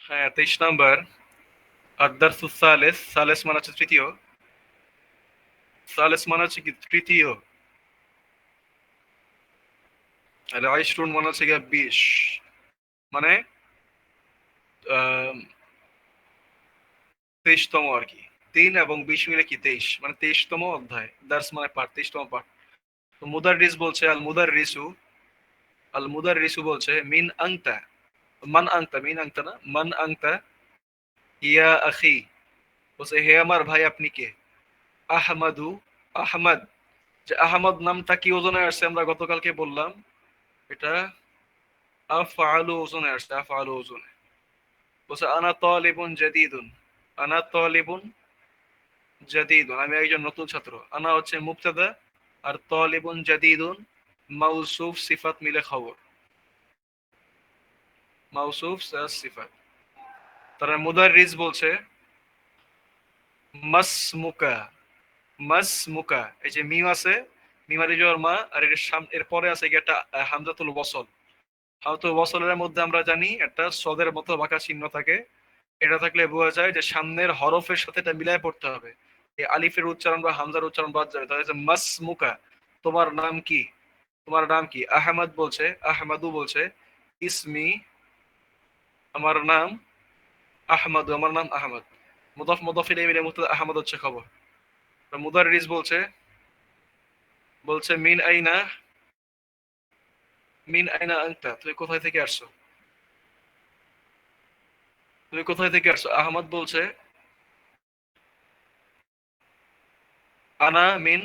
হ্যাঁ, 23 নম্বর। আদ-দারসুস সালিস, সালিস মানে হচ্ছে তৃতীয়। সালিস মানে হচ্ছে কি তৃতীয়। আর আইশরুন মানে হচ্ছে গিয়ে 20। মানে 23তম আর কি। 3 এবং 20 মিলে কি 23, মানে 23তম অধ্যায়। দার্স মানে পাঠ, 23তম পাঠ। তো মুদাররিস বলছে আল মুদাররিসু বলছে মিন আনতা, মান আনতা, মিন আনতা না, মান আনতা ইয়া আখি, বলছে হে আমার ভাই আপনি কে। আহমাদু, আহমদ। যে আহমদ নামটা কি ওজনে আসছে আমরা গতকালকে বললাম, এটা আফআলু ওজনে আসছে, আফআলু ওজনে। বলছে আনা তালিবুন জাদীদুন, আনা তালিবুন জাদীদুন, আমি একজন নতুন ছাত্র। আনা হচ্ছে মুবতাদা, আর তালিবুন জাদীদুন মাউসুফ সিফাত মিলে খবর, মাউসুফ সিফাত। তারা মুদাররিস বলছে মাসমুকা, মাসমুকা, এই যে মিম আছে, মিমারি জবর মা, আর এর সামনে এর পরে আছে একটা হামজাতুল ওয়াসল। হামজাতুল ওয়াসলের মধ্যে আমরা জানি একটা সদের মতো বাঁকা চিহ্ন থাকে। এটা থাকলে বোঝা যায় যে সামনের হরফের সাথে এটা মিলায় পড়তে হবে। এই আলিফের উচ্চারণ বা হামজার উচ্চারণ বাদ যাবে। তাহলে মাসমুকা, তোমার নাম কি, তোমার নাম কি। আহমদ বলছে, আহমাদু বলছে ইসমি, আমার নাম আহমাদু, আমার নাম আহমদ। মুদাফ মুদাফ ইলাইহি মিলে মুবতাদা, আহমদ হচ্ছে খবর। মুদাররিস বলছে, বলছে মিন আইনা, মিন আইনা আনতা, তুমি কোথায় থেকে আসছো, তুমি কোথায় থেকে আসছো। আহমদ বলছে আনা মিন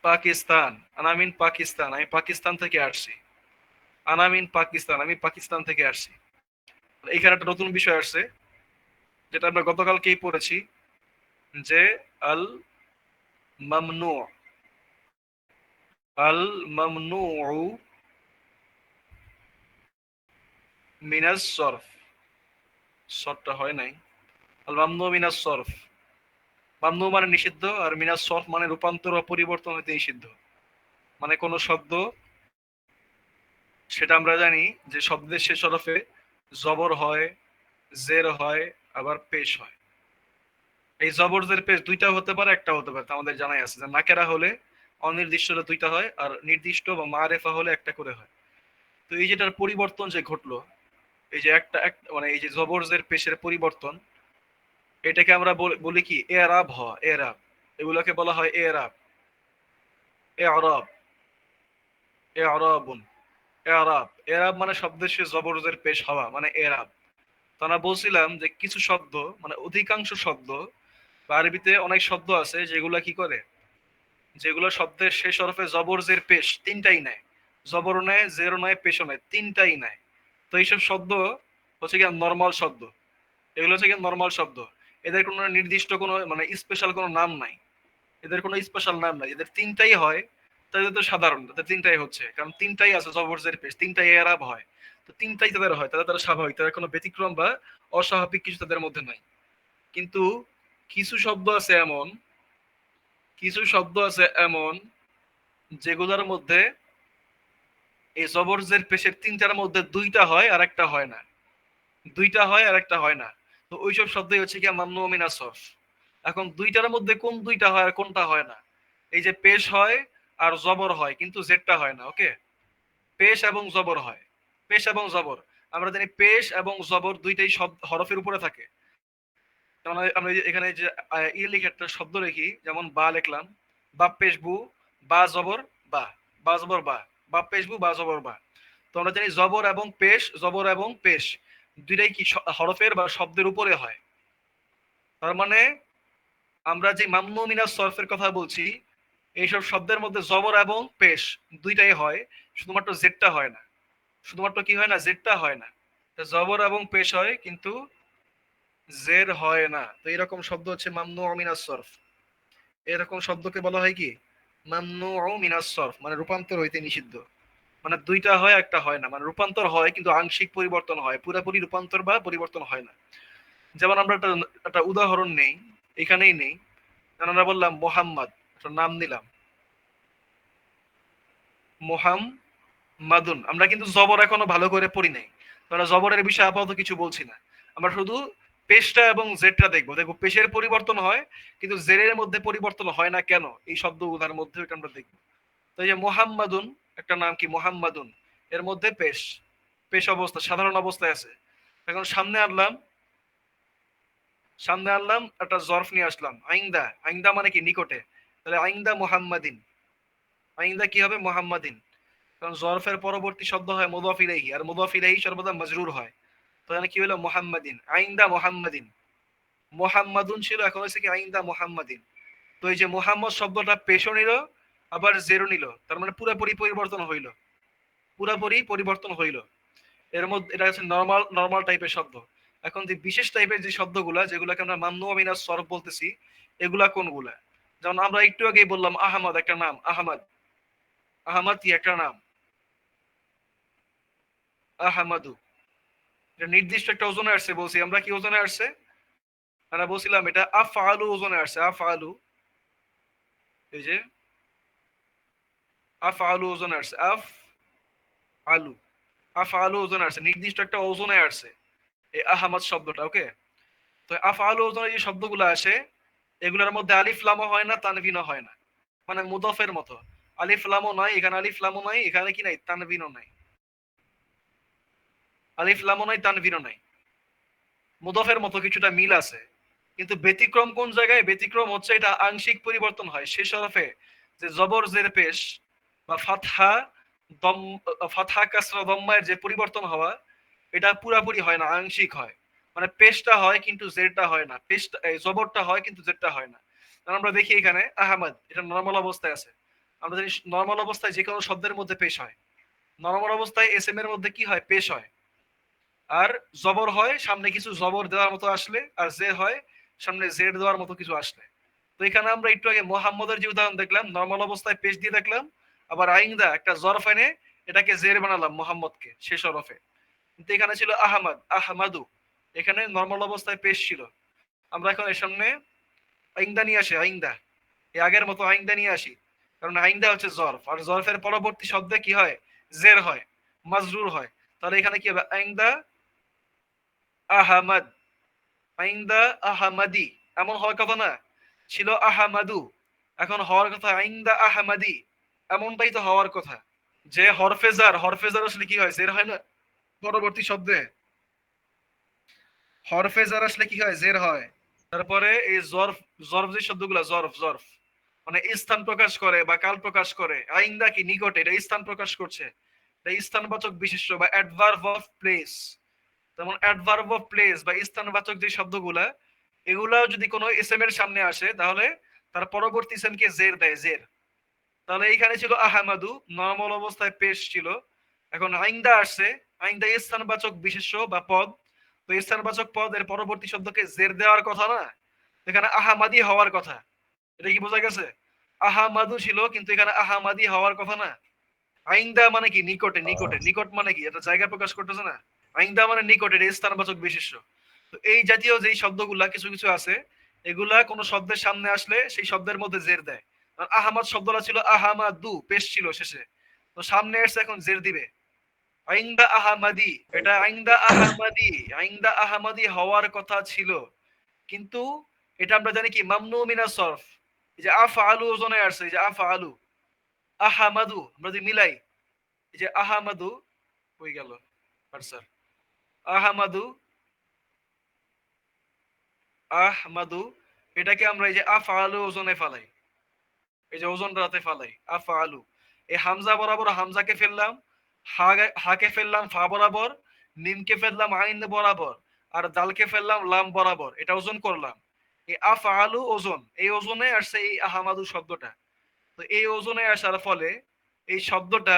পাকিস্তান, আনা মিন পাকিস্তান, আমি পাকিস্তান থেকে আসছি। আনা মিন পাকিস্তান, আমি পাকিস্তান থেকে আসছি। এখানে একটা নতুন বিষয় আসছে, যেটা আমরা গতকালকেই পড়েছি, যে আল মামনু, আল মামনু মিনাস সরফ, সরটা হয় নাই, আল মামনু মিনাস সরফ। মামনু মানে নিষিদ্ধ, আর মিনাস সরফ মানে রূপান্তর বা পরিবর্তন হইতে নিষিদ্ধ। মানে কোন শব্দ, সেটা আমরা জানি যে শব্দের শেষ হরফে জবর হয়, জের হয়, আবার পেশ হয়। এই জবর জের পেশ দুইটা হতে পারে, একটা হতে পারে, তা আমাদের জানাই আছে যে নাকেরা হলে, অনির্দিষ্ট হলে দুইটা হয়, আর নির্দিষ্ট বা মারেফা হলে একটা করে হয়। তো এই যেটার পরিবর্তন যে ঘটলো, এই যে মানে এই যে জবর জের পেশের পরিবর্তন, এটাকে আমরা বলি কি এরাব হ, এরাব। এগুলোকে বলা হয় এরাব, এরাব, এরাবুন, এরাব। এরাব মানে শব্দের শেষে জবর জের পেশ হওয়া, মানে এরাব। তো আমরা বলছিলাম যে কিছু শব্দ, মানে অধিকাংশ শব্দ বা আরবিতে অনেক শব্দ আছে যেগুলো কি করে, যেগুলো শব্দের শেষ হরফে জবর জের পেশ তিনটাই নেয়। জবরও নেয়, জেরও নেয়, পেশও নেয়, তিনটাই নেয়। তো এইসব শব্দ হচ্ছে কি নর্মাল শব্দ। এগুলো হচ্ছে কি নর্মাল শব্দ। এদের কোনো নির্দিষ্ট কোনো মানে স্পেশাল কোনো নাম নাই। এদের কোনো স্পেশাল নাম নাই, এদের তিনটাই হয়। তাদের তো সাধারণ, তাদের তিনটাই হচ্ছে, কারণ তিনটাই আছে জবর জের পেশ, তিনটাই এরাব হয়। তো তিনটাই তাদের হয়, তাদের তারা স্বাভাবিক, তাদের কোনো ব্যতিক্রম বা অস্বাভাবিক কিছু তাদের মধ্যে নাই। কিন্তু কিছু শব্দ আছে এমন, কিছু শব্দ আছে এমন যেগুলোর মধ্যে এই জবরজের পেশের তিনটার মধ্যে দুইটা হয় আর একটা হয় না, দুইটা হয় আর একটা হয় না। তো ওইসব শব্দই হচ্ছে কি মামনু মিনাস সরফ। এখন দুইটার মধ্যে কোন দুইটা হয় আর কোনটা হয় না, এই যে পেশ হয় আর জবর হয়, কিন্তু জেডটা হয় না। ওকে, পেশ এবং জবর হয়, পেশ এবং জবর। আমরা জানি পেশ এবং জবর দুইটাই শব্দ হরফের উপরে থাকে। যেমন আমরা এখানে যে লিখে একটা শব্দ লিখি, যেমন বা লিখলাম, বা পেশ বু, বা জবর বা, বা জবর বা, বা পেশ বু, বা জবর বা। তো আমরা জানি জবর এবং পেশ, জবর এবং পেশ দুইটাই কি হরফের বা শব্দের উপরে হয়। তার মানে আমরা যে মামনু মিনাস সরফের কথা বলছি, এইসব শব্দের মধ্যে জবর এবং পেশ দুইটাই হয়, শুধুমাত্র জেডটা হয় না। শুধুমাত্র কি হয় না, জেডটা হয় না। জবর এবং পেশ হয় কিন্তু জের হয় না। তো এরকম শব্দ হচ্ছে মামনু মিনাস সরফ। এরকম শব্দকে বলা হয় কি মামনু মিনাস সরফ, মানে রূপান্তর হইতে নিষিদ্ধ। মানে দুইটা হয় একটা হয় না, মানে রূপান্তর হয় কিন্তু আংশিক পরিবর্তন হয়, পুরোপুরি রূপান্তর বা পরিবর্তন হয় না। যেমন আমরা একটা একটা উদাহরণ নেই, এখানেই নেই। যেমন আমরা বললাম মোহাম্মদ, একটা নাম নিলাম মোহাম্মাদুন, আমরা কিন্তু জবর এখনো ভালো করে পড়ি নাই। তো আমরা জবরের বিষয়ে আপাতত কিছু বলছি না। আমরা শুধু পেশটা এবং জেডটা দেখবো। দেখবো পেশের পরিবর্তন হয় কিন্তু জেরের মধ্যে পরিবর্তন হয় না কেন, এই শব্দগুলোর মধ্যে এটা আমরা দেখবো। তো এই যে মোহাম্মাদুন একটা নাম কি মোহাম্মাদুন, এর মধ্যে পেশ, পেশ অবস্থা সাধারণ অবস্থায় আছে। এখন সামনে আনলাম একটা জরফ নিয়ে আসলাম, আইন্দা, আইন্দা মানে কি নিকটে, তাহলে আইন্দা মোহাম্মাদিন, আইন্দা কি হবে মোহাম্মাদিন। কারণ জরফের পরবর্তী শব্দ হয় মুদাফ ইলাইহি, আর মুদাফ ইলাইহি সর্বদা মাজরুর হয়। তো এখানে কি হলো মোহাম্মাদিন, আইন্দা মোহাম্মাদিন। মোহাম্মাদুন ছিল, এখন হচ্ছে কি আইন্দা মোহাম্মাদিন। তো এই যে মোহাম্মদ শব্দটা পেশও নিল আবার জেরো নিল, তার মানে পুরোপুরি পরিবর্তন হইল, পুরোপুরি পরিবর্তন হইল। এর মধ্যে এটা হচ্ছে নরমাল নরমাল টাইপের শব্দ। এখন যে বিশেষ টাইপের যে শব্দগুলা যেগুলোকে আমরা মামনু মিনাস সরফ বলতেছি, এগুলা কোনগুলা? যেমন আমরা একটু আগেই বললাম আহমদ একটা নাম, আহমদ, আহমদ কি একটা নাম, আহমাদু, এটা নির্দিষ্ট একটা ওজনে আসছে, বলছি আমরা কি ওজনে আসছে, আমরা বলছিলাম এটা আফআলু ওজনে আসছে, আফআলু, এই যে আফআলু ওজনে আসছে, আলু, আফআলু ওজনে আসছে, নির্দিষ্ট একটা ওজনে আসছে এই আহমদ শব্দটা। ওকে, তো আফআলু ওজনে যে শব্দগুলো আসে এগুলোর মধ্যে আলিফ লামও হয় না, তানভিনও হয় না, মানে মুদফের মতো। আলিফ লামও নাই এখানে, আলিফ লামও নাই এখানে, কি নাই, তানভিনও নাই, আলিফ লামও নাই তানভিনও নাই, মুদফের মতো কিছুটা মিল আছে। কিন্তু ব্যতিক্রম কোন জায়গায়, ব্যতিক্রম হচ্ছে এটা আংশিক পরিবর্তন হয় শেষ হরফে, যে জবর জের পেশ বা ফাতহা দম, ফাতহা কাসরা দম্মায়ের যে পরিবর্তন হওয়া, এটা পুরাপুরি হয় না, আংশিক হয়। মানে পেশটা হয় কিন্তু জেরটা হয় না, পেশটা জবরটা হয় কিন্তু জেরটা হয় না। কারণ আমরা দেখি এখানে আহমদ এটা নরমাল অবস্থায় আছে, আমরা জানি নরমাল অবস্থায় যে কোনো শব্দের মধ্যে পেশ হয়, নরমাল অবস্থায় এস এম এর মধ্যে কি হয়, পেশ হয়, আর জবর হয় সামনে কিছু জবর দেওয়ার মতো আসলে, আর জের হয় সামনে জেড দেওয়ার মতো কিছু আসলে। তো এখানে আমরা একটু আগে মোহাম্মদের যে উদাহরণ দেখলাম, নর্মাল অবস্থায় পেশ দিয়ে দেখলাম, আবার আইন্দা একটা জরফ এনে এটাকে জের বানালাম মোহাম্মদকে শেষ হরফে। কিন্তু এখানে ছিল আহমদ, আহমাদু, এখানে নর্মাল অবস্থায় পেশ ছিল। আমরা এখন এর সামনে আইন্দা নিয়ে আসি, আইন্দা, এই আগের মতো আইন্দা নিয়ে আসি, কারণ আইন্দা হচ্ছে জরফ, আর জরফের পরবর্তী শব্দে কি হয়, জের হয়, মাজরুর হয়। তাহলে এখানে কি হবে, আইন্দা আহমদ, আইন্দা আহমাদি, এমন হওয়ার কথা না, ছিল আহমাদু, এখন হওয়ার কথা আইন্দা আহমাদি, এমনটাই তো হওয়ার কথা। যে হরফেজার, হরফেজার আসলে কি হয়, জের হয় না পরবর্তী শব্দে, হরফেজার আসলে কি হয়, জের হয়। তারপরে এই জরফ, জরফ যে শব্দগুলো জরফ, জরফ মানে স্থান প্রকাশ করে বা কাল প্রকাশ করে, আইন্দা কি নিকটে, এটা স্থান প্রকাশ করছে, এটা স্থানবাচক বিশেষ্য বা অ্যাডভার্ব অফ প্লেস। যেমন অ্যাডভার্ব অফ প্লেস বা স্থানবাচক যে শব্দগুলা, এগুলাও যদি কোনো এসএম এর সামনে আসে তাহলে তার পরবর্তী এসএমকে জের দেয়, জের। তাহলে এইখানে ছিল আহমাদু, নরমাল অবস্থায় পেশ ছিল, এখন আইন্দা আসছে, আইন্দা স্থানবাচক বিশেষ্য বা পদ, তো স্থানবাচক পদ এর পরবর্তী শব্দকে জের দেওয়ার কথা না, এখানে আহামাদি হওয়ার কথা। এটা কি বোঝা গেছে, আহামাদু ছিল কিন্তু এখানে আহামাদি হওয়ার কথা না। আইন্দা মানে কি নিকটে, নিকটে, নিকট মানে কি এটা জায়গা প্রকাশ করতেছে না, আইন্দা মানে নিকটে, এটা স্থানবাচক বিশেষ্য। তো এই জাতীয় যেই শব্দগুলা কিছু কিছু আছে, এগুলা কোন শব্দের সামনে আসলে সেই শব্দের মধ্যে জের দেয়। আর আহমদ শব্দটা ছিল আহামাদু, পেশ ছিল শেষে, তো সামনে এসে এখন জের দিবে, আইন্দা আহামাদি, এটা আইন্দা আহামাদি, আইন্দা আহামাদি হওয়ার কথা ছিল, কিন্তু এটা আমরা জানি কি মামনু মিনাস সরফ। এই যে আফআলু ওজনে আসছে, এই যে আফআলু, আহামাদু আমরা যদি মিলাই, এই যে আহামাদু হয়ে গেল, স্যার আহামাদু, আহমাদু, এটাকে আমরা এই যে আফআলু ওজনে ফালাই, এই যে ওজন রাতে ফালাই আফআলু, এই হামজা বরাবর হামজাকে ফেললাম, হাকে ফেললাম ফা বরাবর, মিমকে ফেললাম আইন বরাবর, আর দালকে ফেললাম লাম বরাবর, এটা ওজন করলাম। এই আফআলু ওজন, এই ওজনে আসছে এই আহমাদু শব্দটা। তো এই ওজনে আসার ফলে এই শব্দটা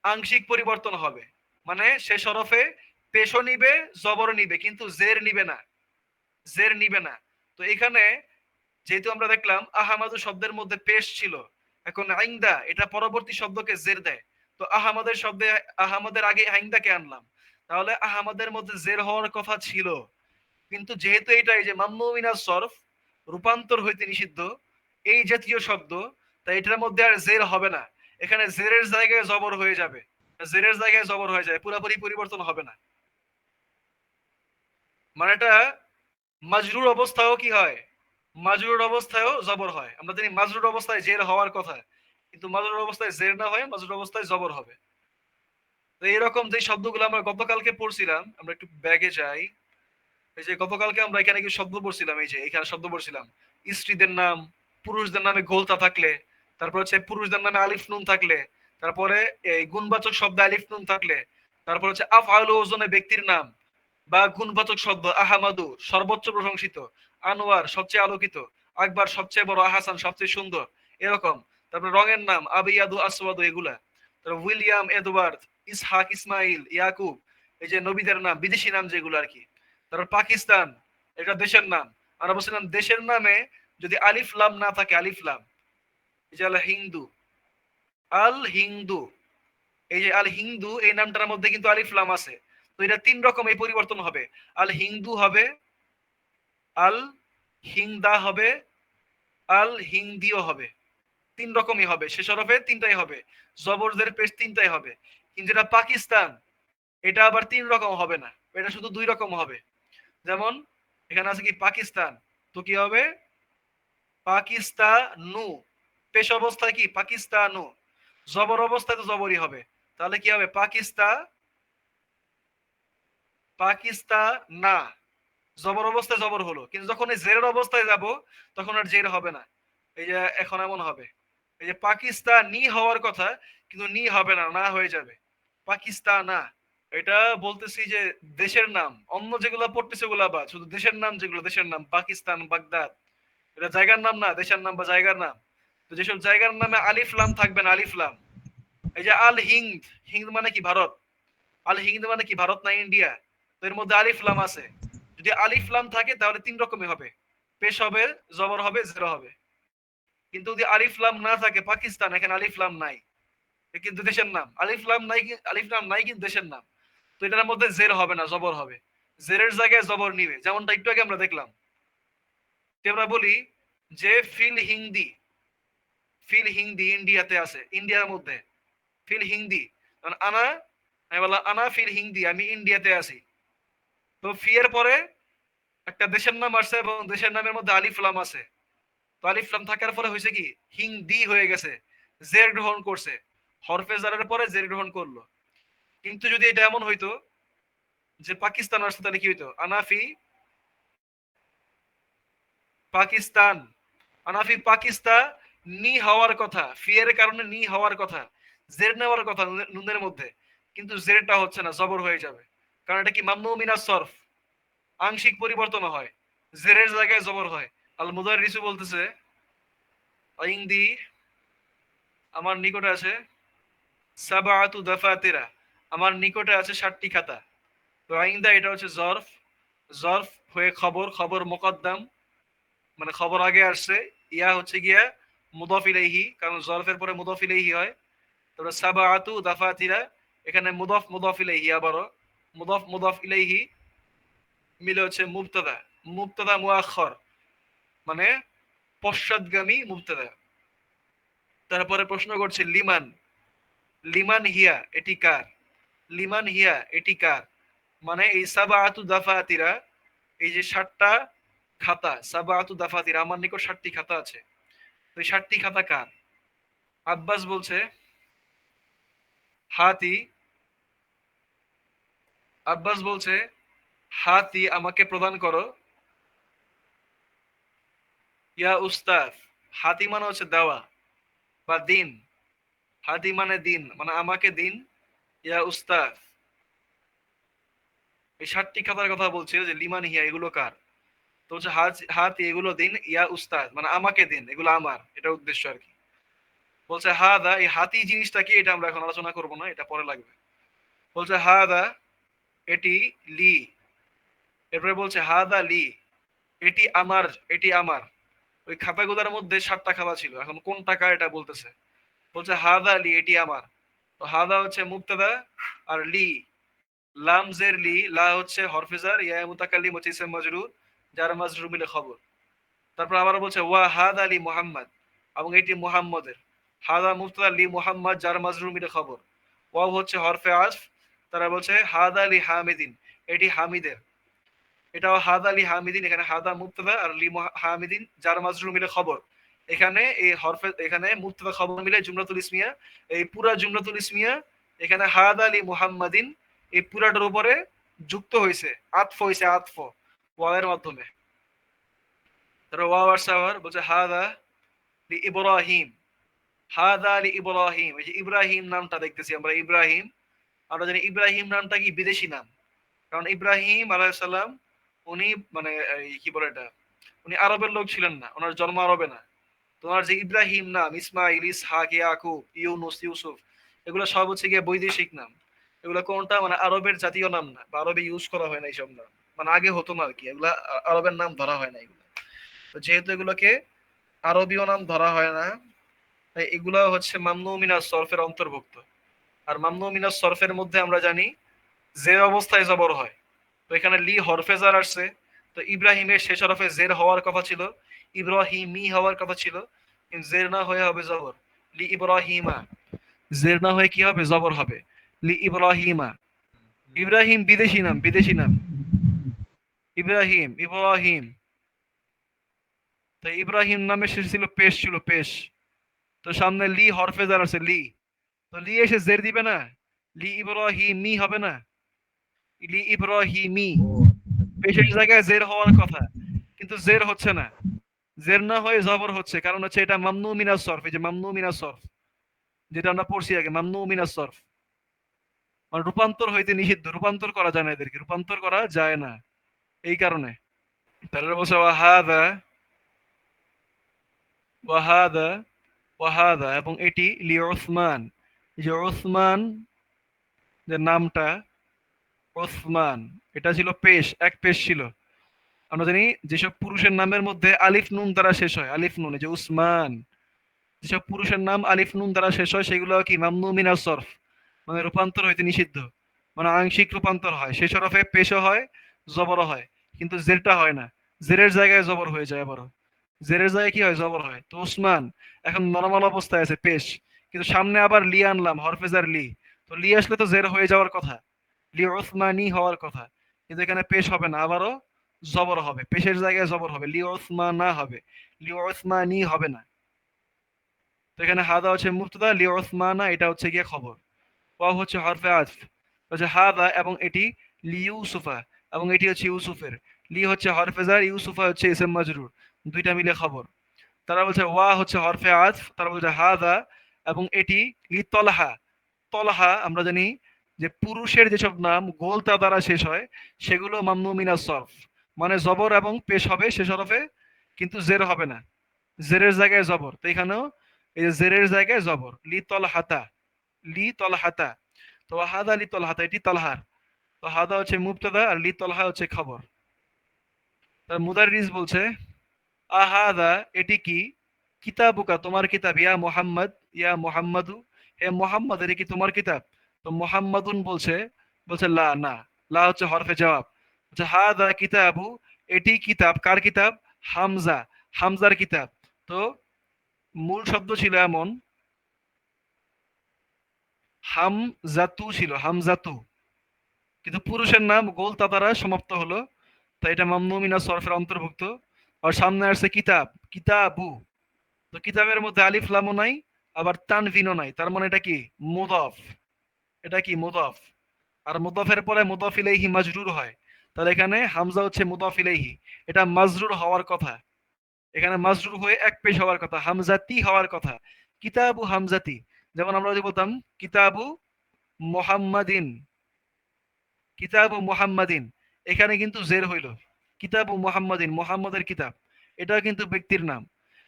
আংশিক পরিবর্তন হবে, মানে শেষ হরফে পেশও নিবে জবর নিবে কিন্তু জের নিবে না, জের নিবে না। তো এখানে যেহেতু আমরা দেখলাম আহমাদু শব্দের মধ্যে পেশ ছিল, এখন আইন্দা এটা পরবর্তী শব্দকে জের দেয়, তো আহমদের শব্দে আহমদের আগে আইন্দাকে আনলাম, তাহলে আহমদের মধ্যে জের হওয়ার কথা ছিল। কিন্তু যেহেতু এটা এই যে মামনু মিনাস সরফ, রূপান্তর হইতে নিষিদ্ধ এই জাতীয় শব্দ, তাই এটার মধ্যে আর জের হবে না, এখানে জেরের জায়গায় জবর হয়ে যাবে, জেরের জায়গায় জবর হয়ে যায়, পুরোপুরি পরিবর্তন হবে না। মানে এটা মাজরুর অবস্থায়ও কি হয়, মাজরুর অবস্থায়ও জবর হয়। আমরা জানি মাজরুর অবস্থায় জের হওয়ার কথা, কিন্তু মাজরুর অবস্থায় জের না হয় মাজরুর অবস্থায় জবর হবে। তো এরকম যে শব্দগুলো আমরা গতকালকে পড়ছিলাম, আমরা একটু ব্যাগে যাই। এই যে গতকালকে আমরা এখানে কিছু শব্দ পড়ছিলাম, এই যে এখানে শব্দ পড়ছিলাম স্ত্রীদের নাম, পুরুষদের নামে গোলতা থাকলে, তারপর হচ্ছে পুরুষদের নামে আলিফ নুন থাকলে, তারপরে এই গুণবাচক শব্দ আলিফ নুন থাকলে, তারপর হচ্ছে আফআলু ওজনে ব্যক্তির নাম, বা গুণবাচক শব্দ আহামাদু সর্বোচ্চ প্রশংসিত, আনোয়ার সবচেয়ে আলোকিত, আকবার সবচেয়ে বড়, আহাসান সবচেয়ে সুন্দর, এরকম। তারপর রঙের নাম আবিয়াদু আসওয়াদু এগুলা। তারপর উইলিয়াম, এডওয়ার্ড, ইসহাক, ইসমাইল, ইয়াকুব, এই যে নবীদের নাম, বিদেশি নাম যেগুলো আর কি। তারপর পাকিস্তান, এটা দেশের নাম। আমরা বলছিলাম দেশের নামে যদি আলিফ লাম না থাকে, আলিফ লাম, এই যে আল হিন্দু, আল হিন্দু, এই যে আল হিন্দু এই নামটার মধ্যে কিন্তু আলিফ লাম আছে। তো এটা তিন রকম এই পরিবর্তন হবে। আল হিন্দু হবে, আল হিংদা হবে, আল হিন্দিও হবে। তিন রকমই হবে, শেষ হরফে তিনটাই হবে, জবরদের পেশ তিনটাই হবে। কিন্তু এটা পাকিস্তান, এটা আবার তিন রকম হবে না, এটা শুধু দুই রকম হবে। যেমন এখানে আছে কি পাকিস্তান, তো কি হবে পাকিস্তানু, পেশ অবস্থায় কি পাকিস্তানু, জবর অবস্থায় তো জবরই হবে। তাহলে কি হবে পাকিস্তানা, জবর অবস্থায় জবর হলো, কিন্তু যখন এই জেরের অবস্থায় যাব তখন আর জের হবে না। এই যে এখন এমন হবে, এই যে পাকিস্তানি হওয়ার কথা কিন্তু নি হবে না, না হয়ে যাবে পাকিস্তানা। এটা বলতেছি যে দেশের নাম, অন্য যেগুলো পড়তেছে ওগুলা বা শুধু দেশের নাম, যেগুলো দেশের নাম পাকিস্তান, বাগদাদ, এটা জায়গার নাম না, দেশের নাম বা জায়গার নাম। তো যেসব জায়গার নামে আলিফ লাম থাকবে না, আলিফ লাম, এই যে আল হিন্দ, হিন্দ মানে কি ভারত, আল হিন্দ মানে কি ভারত না ইন্ডিয়া, তো এর মধ্যে আলিফ লাম আছে। যদি আলিফ লাম থাকে তাহলে তিন রকমই হবে, পেশ হবে, জবর হবে, জের হবে। কিন্তু যদি আলিফ লাম না থাকে, পাকিস্তান এখানে আলিফ লাম নাই, কিন্তু দেশের নাম, আলিফ লাম নাই, আলিফ লাম নাই কিন্তু দেশের নাম। তো এটার মধ্যে জের হবে না, জবর হবে। জেরের জায়গায় জবর নিবে, যেমনটা একটু আগে আমরা দেখলাম। আমরা বলি যে ফিল হিন্দি, ফিল হিন্দি ইন্ডিয়াতে আছে, ইন্ডিয়ার মধ্যে ফিল হিন্দি, আনা, আমি বললাম আনা ফিল হিন্দি, আমি ইন্ডিয়াতে আছি। তো ফি এর পরে একটা দেশের নাম আসছে এবং দেশের নামের মধ্যে আলিফ লাম আছে। তো আলিফ লাম থাকার পরে হয়েছে কি হিন্দি হয়ে গেছে, জের গ্রহণ করছে, হরফে জারের পরে জের গ্রহণ করলো। কিন্তু যদি এটা এমন হইতো যে পাকিস্তান আসতো, তাহলে কি হইতো আনাফি পাকিস্তান, আনাফি পাকিস্তান, নি হওয়ার কথা, ফি এর কারণে নি হওয়ার কথা, জের নেওয়ার কথা নুনের মধ্যে, কিন্তু জেরটা হচ্ছে না, জবর হয়ে যাবে। কারণ এটা কি মামনু মিনাস সরফ, আংশিক পরিবর্তন হয়, জেরের জায়গায় জবর হয়। আল মুদাররিসু বলতেছে ইংদি, আমার নিকটে আছে সাবাআতু দাফাতিরা, আমার নিকটে আছে 60টি খাতা। তো আইন্দা এটা হচ্ছে জরফ, জরফ হয়ে খবর, খবর মুকদ্দাম, মানে খবর আগে আসছে। ইয়া হচ্ছে গিয়া মুদাফ ইলাইহি, কারণ জরফের পরে মুদাফ ইলাইহি হয়। তারপরে সাবাআতু দাফাতিরা, এখানে মুদাফ মুদাফ ইলাইহি, আবারও মুদাফ মুদাফ ইলাইহি মিলে হচ্ছে মুবতাদা, মুবতাদা মুআখখার, মানে পশ্চাৎগামী মুবতাদা। তারপরে প্রশ্ন করছে লিমান, লিমান হিয়া এটি কার, লিমান হিয়া এটি কার, মানে এই সাবাআতু দাফাতিরা, এই যে 60টা খাতা, সাবাআতু দাফাতিরা, আমার নিকট 60টি খাতা আছে। তো এই 60টি খাতা কার? আব্বাস বলছে হাতি, আব্বাস বলছে হাতি আমাকে প্রদান করো, ইয়া উস্তাদ, হাতি মানে হচ্ছে দেওয়া বা দিন, হাতি মানে দিন, মানে আমাকে দিন, ইয়া উস্তাদ। এই 60টি খাতার কথা বলছিল যে লিমান হিয়া এগুলো কার, তো হচ্ছে হাতি এগুলো দিন, ইয়া উস্তাদ মানে আমাকে দিন, এগুলো আমার, এটা উদ্দেশ্য আর কি। বলছে হাদা, এই হাতি জিনিসটা কি এটা আমরা এখন আলোচনা করব না, এটা পরে লাগবে। বলছে হাদা এটি, লি, এরপরে বলছে হাদা লি, এটি আমার, এটি আমার। ওই খাতাগুলোর মধ্যে 60টা খাতা ছিল, এখন কোন টাকা এটা বলতেছে। বলছে হাদা লি, এটি আমার। তো হাদা হচ্ছে মুবতাদা, আর লি লামজের লি, লা হচ্ছে হরফেজার, ইয়া মুতাকাল্লিম হচ্ছে ইসম মাজরুর, যার মাজরুর মিলে খবর। তারপর আবার বলছে ওয়া হাদা লি মুহাম্মদ, এবং এটি মুহাম্মদের। হাদা মুবতাদা, লি মুহাম্মদ যার মাজরুর মিলে খবর। ওয়াও হচ্ছে হরফে আসফ, তারা বলছে হাদা লি হামিদিন, এটি হামিদের। এটাও হাদা লি হামিদিন, এখানে হাদা মুবতাদা আর লি হামিদিন যার মাজরুর মিলে খবর। এখানে এই হরফে এখানে মুবতাদা খবর মিলে জুমলাতুল ইসমিয়া, এই পুরা জুমলাতুল ইসমিয়া এখানে হাদা লি মুহাম্মাদিন এই পুরাটার উপরে যুক্ত হয়েছে, আতফ হয়েছে, আতফ ওয়াওয়ের মাধ্যমে। তারপর ওয়াও আর সাওয়ার বলছে হাদা লি ইব্রাহিম, হাদা আলী ইব্রাহিম। এই যে ইব্রাহিম নামটা দেখতেছি আমরা, ইব্রাহিম, আমরা জানি ইব্রাহিম নামটা কি বিদেশি নাম, কারণ ইব্রাহিম আলাইহিস সালাম উনি মানে কি বলে এটা, উনি আরবের লোক ছিলেন না, ওনার জন্ম আরবে না। তোমার যে ইব্রাহিম নাম, ইসমাইল, ইসহাক, ইয়াকুব, ইউনুস, ইউসুফ, এগুলো সব হচ্ছে গিয়ে বৈদেশিক নাম। এগুলো কোনটা মানে আরবের জাতীয় নাম না, বা আরবে ইউজ করা হয় না এইসব নাম, মানে আগে হতো না আর কি, এগুলা আরবের নাম ধরা হয় না এগুলো। তো যেহেতু এগুলোকে আরবীয় নাম ধরা হয় না, তাই এগুলা হচ্ছে মামনু মিনাস সরফের অন্তর্ভুক্ত। আর মামনু মিনাস সরফের মধ্যে আমরা জানি জের অবস্থায় জবর হয়। তো এখানে লি হরফে জার আসছে, তো ইব্রাহিমের শেষ হরফে জের হওয়ার কথা ছিল, ইব্রাহিমি হওয়ার কথা ছিল, কিন্তু জের না হয়ে হবে জবর, লি ইব্রাহিমা। জের না হয়ে কি হবে, জবর হবে, লি ইব্রাহিমা। ইব্রাহিম বিদেশি নাম, বিদেশি নাম, ইব্রাহিম, ইব্রাহিম। তো ইব্রাহিম নামে শেষ ছিল পেশ, ছিল পেশ। তো সামনে লি হরফে জার আছে, লি, তো লি এসে জের দিবে না, লি ইব্রাহিমি হবে না, লি ইব্রাহিমি। ও পেশের জায়গায় জের হওয়ার কথা, কিন্তু জের হচ্ছে না, জের না হয়ে জবর হচ্ছে, কারণ হচ্ছে এটা মামনু মিনাস সরফ। এই যে মামনু মিনাস সরফ যেটা আমরা পড়ছি আগে, মামনু মিনাস সরফ মানে রূপান্তর হইতে নিষিদ্ধ, রূপান্তর করা যায় না, এদেরকে রূপান্তর করা যায় না এই কারণে। তারপরে বলছে ওয়াহাদা, ওয়াহাদা, ওয়াহাদা, এবং এটি লি ওসমান। এই যে ওসমান যে নামটা, ওসমান, এটা ছিল পেশ, এক পেশ ছিল। আমরা জানি যেসব পুরুষের নামের মধ্যে আলিফ নুন দ্বারা শেষ হয়, আলিফ নুন, এই যে উসমান, যেসব পুরুষের নাম আলিফ নুন দ্বারা শেষ হয় সেগুলো কি মামনু মিনাস সরফ, মানে রূপান্তর হইতে নিষিদ্ধ, মানে আংশিক রূপান্তর হয়, শেষ হরফে পেশও হয়, জবরও হয়, কিন্তু জেরটা হয় না, জেরের জায়গায় জবর হয়ে যায় আবারও, জেরের জায়গায় কি হয়, জবর হয়। তো উসমান এখন নরমাল অবস্থায় আছে, পেশ, কিন্তু সামনে আবার লি আনলাম, হরফেজার লি, তো লি আসলে তো জের হয়ে যাওয়ার কথা, লি ওসমানি হওয়ার কথা, কিন্তু এখানে পেশ হবে না, আবারও জবর হবে, পেশের জায়গায় জবর হবে, লি ওসমানা হবে, লি ওসমানি হবে না। তো এখানে হাদা হচ্ছে মুবতাদা, লি ওসমানা এটা হচ্ছে গিয়ে খবর, ওয়াও হচ্ছে হরফে আতফ। হচ্ছে হাদা এবং এটি লি ইউসুফা, এবং এটি হচ্ছে ইউসুফের। লি হচ্ছে হরফে জার, ইউসুফা হচ্ছে ইসম মাজরুর, দুইটা মিলে খবর। তারা বলছে ওয়া হচ্ছে হরফে আতফ, তারা বলছে হাদা এবং এটি লি তলহা। তলহা আমরা জানি যে পুরুষের যেসব নাম গোলতা দ্বারা শেষ হয় সেগুলো মামনু মিনাস সরফ, মানে জবর এবং পেশ হবে শেষ হরফে, কিন্তু জের হবে না, জেরের জায়গায় জবর। তো এখানেও এই যে জেরের জায়গায় জবর, লি তল হাতা, লি তল হাতা। তো হাদা লি তল হাতা, এটি তলহার। তো হাদা হচ্ছে মুবতাদা আর লি তলহা হচ্ছে খবর। তার মুদাররিস বলছে আহাদা এটি কি, কিতাবুকা তোমার কিতাব, ইয়া মোহাম্মদ, ইয়া মোহাম্মদু, হে মোহাম্মদ এটি কি তোমার কিতাব। তো মোহাম্মদুন বলছে, বলছে লা, না, লা হচ্ছে হরফে জবাব। বলছে হাদা কিতাবু, এটি কিতাব, কার কিতাব, হামজা, হামজার কিতাব। তো মূল শব্দ ছিল এমন, হামজাতু ছিল, হামজাতু, কিন্তু পুরুষের নাম গোলতা দ্বারা সমাপ্ত হলো, তাই এটা মামনু মিনাস সরফের অন্তর্ভুক্ত। আর সামনে আসছে কিতাব, কিতাবু, তো কিতাবের মধ্যে আলিফ লামও নাই, আবার তানভিনও নাই, তার মানে এটা কি মুদফ, এটা কি মুদফ। আর মুদফের পরে মুদফ ইলাইহি মাজরুর হয়, তাহলে এখানে হামজা হচ্ছে মুদফ ইলাইহি, এটা মাজরুর হওয়ার কথা, এখানে মাজরুর হয়ে এক পেশ হওয়ার কথা, হামজাতি হওয়ার কথা, কিতাবু হামজাতি। যেমন আমরা যদি বলতাম কিতাবু মোহাম্মদিন, কিতাবু মোহাম্মদিন, এখানে কিন্তু জের হইল, কিতাবু মোহাম্মদিন, মোহাম্মদের কিতাব, এটাও কিন্তু ব্যক্তির নাম,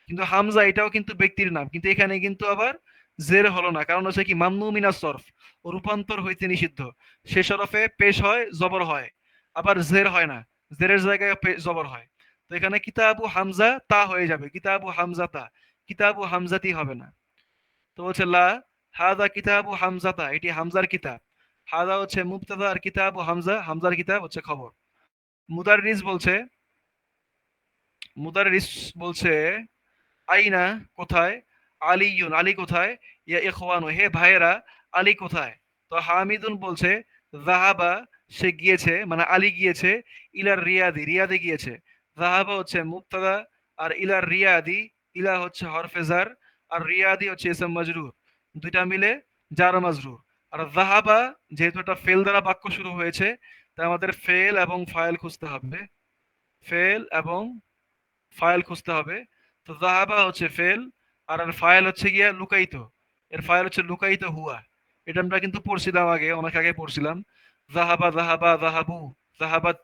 কিন্তু হামজা এটাও কিন্তু ব্যক্তির নাম, কিন্তু এখানে কিন্তু আবার জের হলো না, কারণ হচ্ছে কি মামনু মিনাস সরফ, রূপান্তর হইতে নিষিদ্ধ, শেষ হরফে পেশ হয়, জবর হয়, আবার জের হয় না, জেরের জায়গায় জবর হয়। তো এখানে কিতাবু হামজা তা হয়ে যাবে, কিতাবু হামজা তা, কিতাবু হামজাতি হবে না। তো বলছে লা, হাদা কিতাবু হামজাতা, এটি হামজার কিতাব। হাদা হচ্ছে মুবতাদা আর কিতাবু হামজা, হামজার কিতাব হচ্ছে খবর। মুদাররিস বলছে, মুদাররিস বলছে আইনা কোথায়, আলিয়ুন আলী কোথায়, ইয়া ইখওয়ানু হে ভাইয়েরা, আলী কোথায়। তো হামিদুন বলছে যাহাবা সে গিয়েছে মানে আলী গিয়েছে, ইলার রিয়াদি রিয়াদে গিয়েছে। যাহাবা হচ্ছে মুবতাদা, আর ইলার রিয়াদি, ইলা হচ্ছে হরফে জার, আর রিয়াদি হচ্ছে ইসম মাজরুর, দুইটা মিলে জার ও মাজরুর। আর যাহাবা যেহেতু এটা ফেল দ্বারা বাক্য শুরু হয়েছে, তাই আমাদের ফেল এবং ফাইল খুঁজতে হবে, ফেল এবং ফাইল খুঁজতে হবে। তো যাহাবা হচ্ছে ফেল, আর এর ফাইল হচ্ছে গিয়া লুকায়িত, এর ফাইল হচ্ছে লুকায়িত হুয়া। এটা আমরা কিন্তু পড়ছিলাম আগে, অনেক আগে পড়ছিলাম। যাহাবা, যাহাবা, যাহাবু, যাহাবাত,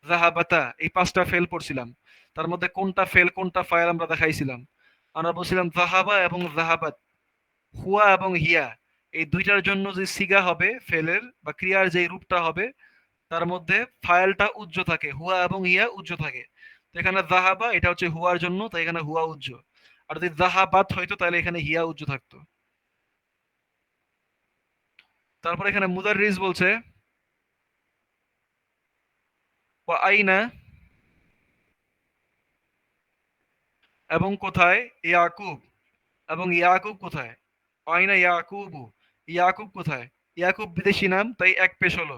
যাহাবাতা, এই পাঁচটা ফেল পড়ছিলাম। তার মধ্যে কোনটা ফেল কোনটা ফাইল আমরা দেখাইছিলাম। আমরা বলছিলাম যাহাবা এবং যাহাবাত, হুয়া এবং হিয়া, এই দুইটার জন্য যে সিগা হবে ফেলের বা ক্রিয়ার যে রূপটা হবে, তার মধ্যে ফাইলটা উজ্জ্ব থাকে, হুয়া এবং হিয়া উজ্জ্ব থাকে। তো এখানে যাহাবা এটা হচ্ছে হুয়ার জন্য, তাই এখানে হুয়া উজ্জ্ব। আর যদি যাহাবাত হইতো তাহলে এখানে হিয়া উজ্জ্ব থাকতো। তারপর এখানে মুদাররিস বলছে ওয়া আইনা, এবং কোথায়, ইয়াকুব, এবং ইয়াকুব কোথায়, আইনা ইয়াকুবু, ইয়াকুব কোথায়। ইয়াকুব বিদেশি নাম, তাই এক পেশ হলো।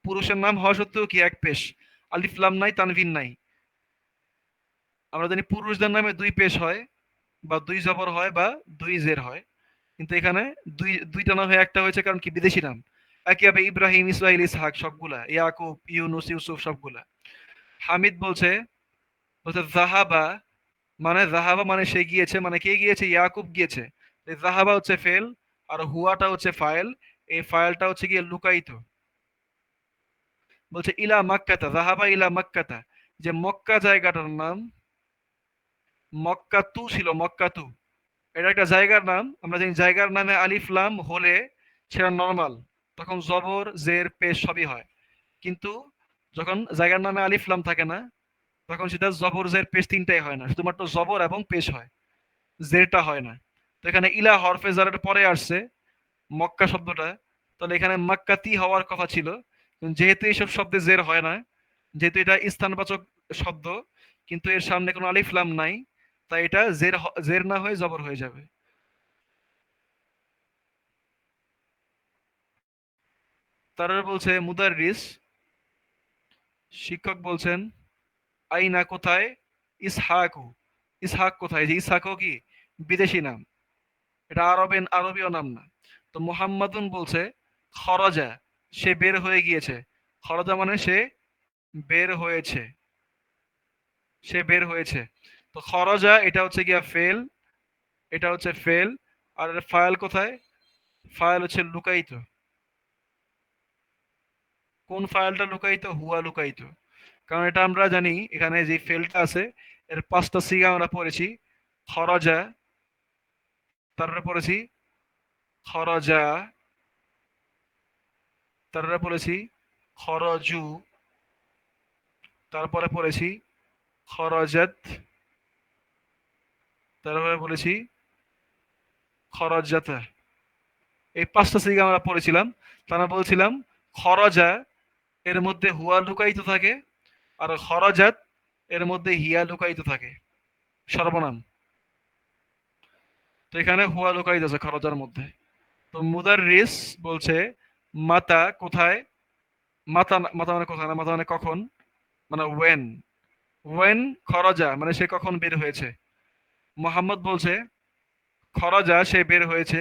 পুরুষের নাম হওয়া সত্ত্বেও কি এক পেশ, আলিফ লাম নাই, তানভিন নাই। আমরা জানি পুরুষদের নামে দুই পেশ হয়, বা দুই জবর হয়, বা দুই জের হয়। কিন্তু এখানে দুইটা নাম হয়ে একটা হয়েছে, কারণ কি বিদেশি নাম। একইভাবে ইব্রাহিম, ইসমাইল, ইসহাক সবগুলা, ইয়াকুব, ইউনুস, ইউসুফ সবগুলা। হামিদ বলছে, বলছে জাহাবা, মানে জাহাবা মানে সে গিয়েছে, মানে কে গিয়েছে, ইয়াকুব গিয়েছে। এই জাহাবা হচ্ছে ফেল, আর হুয়াটা হচ্ছে ফাইল, এই ফাইলটা হচ্ছে গিয়ে লুকায়িত। বলছে ইলা মাক্কাতা, জাহাবা ইলা মাক্কাতা, যে মক্কা জায়গাটার নাম, মক্কাতু ছিল, মক্কাতু, এটা একটা জায়গার নাম। আমরা জানি জায়গার নামে আলিফ লাম হলে সেটা নর্মাল, তখন জবর জের পেশ সবই হয়। কিন্তু যখন জায়গার নামে আলিফ লাম থাকে না, তখন সেটা জবর জের পেশ তিনটাই হয় না, শুধুমাত্র জবর এবং পেশ হয়, জেরটা হয় না। তো এখানে ইলা হরফে জারের পরে আসছে মক্কা শব্দটা, তাহলে এখানে মাক্কাতি হওয়ার কথা ছিল। কিন্তু যেহেতু এইসব শব্দে জের হয় না, যেহেতু এটা স্থানবাচক শব্দ, কিন্তু এর সামনে কোনো আলিফ লাম নাই, তাই এটা জের না হয়ে জবর হয়ে যাবে। তারা বলছে মুদাররিস, শিক্ষক বলছেন, আইনা কোথায়, ইসহাকু, ইসহাক কোথায়, যে ইসহাকও কি বিদেশি নাম, এটা আরবীয় নাম না। তো মুহাম্মাদুন বলছে খরজা, সে বের হয়ে গিয়েছে। খরজা মানে সে বের হয়েছে, সে বের হয়েছে। তো খরজা এটা হচ্ছে গিয়া ফেল, এটা হচ্ছে ফেল। আর ফাইল কোথায়, ফাইল হচ্ছে লুকায়িত। কোন ফাইলটা লুকায়িত, হুয়া লুকায়িত। কারণ এটা আমরা জানি এখানে যে ফেলটা আছে, এর পাঁচটা সিগা আমরা পড়েছি। খরজা, তারপরে পড়েছি খরজা, তারপরে পড়েছি খরজু, তারপরে পড়েছি খরজাত, তারপরে পড়েছি খরজাতা। এই পাঁচটা সিগা আমরা পড়েছিলাম। তারা বলছিলাম খরজা এর মধ্যে হুয়া লুকায়িত থাকে, আর খরজাত এর মধ্যে হিয়া লুকায়িত থাকে, সর্বনাম। তো এখানে হুয়া লুকায়িত আছে খরজার মধ্যে। তো মুদাররিস বলছে মাতা কোথায়, মাতা মাতা মানে কোথায় না, মাতা মানে কখন, মানে ওয়েন, ওয়েন খরজা মানে সে কখন বের হয়েছে। মোহাম্মদ বলছে খরজা সে বের হয়েছে।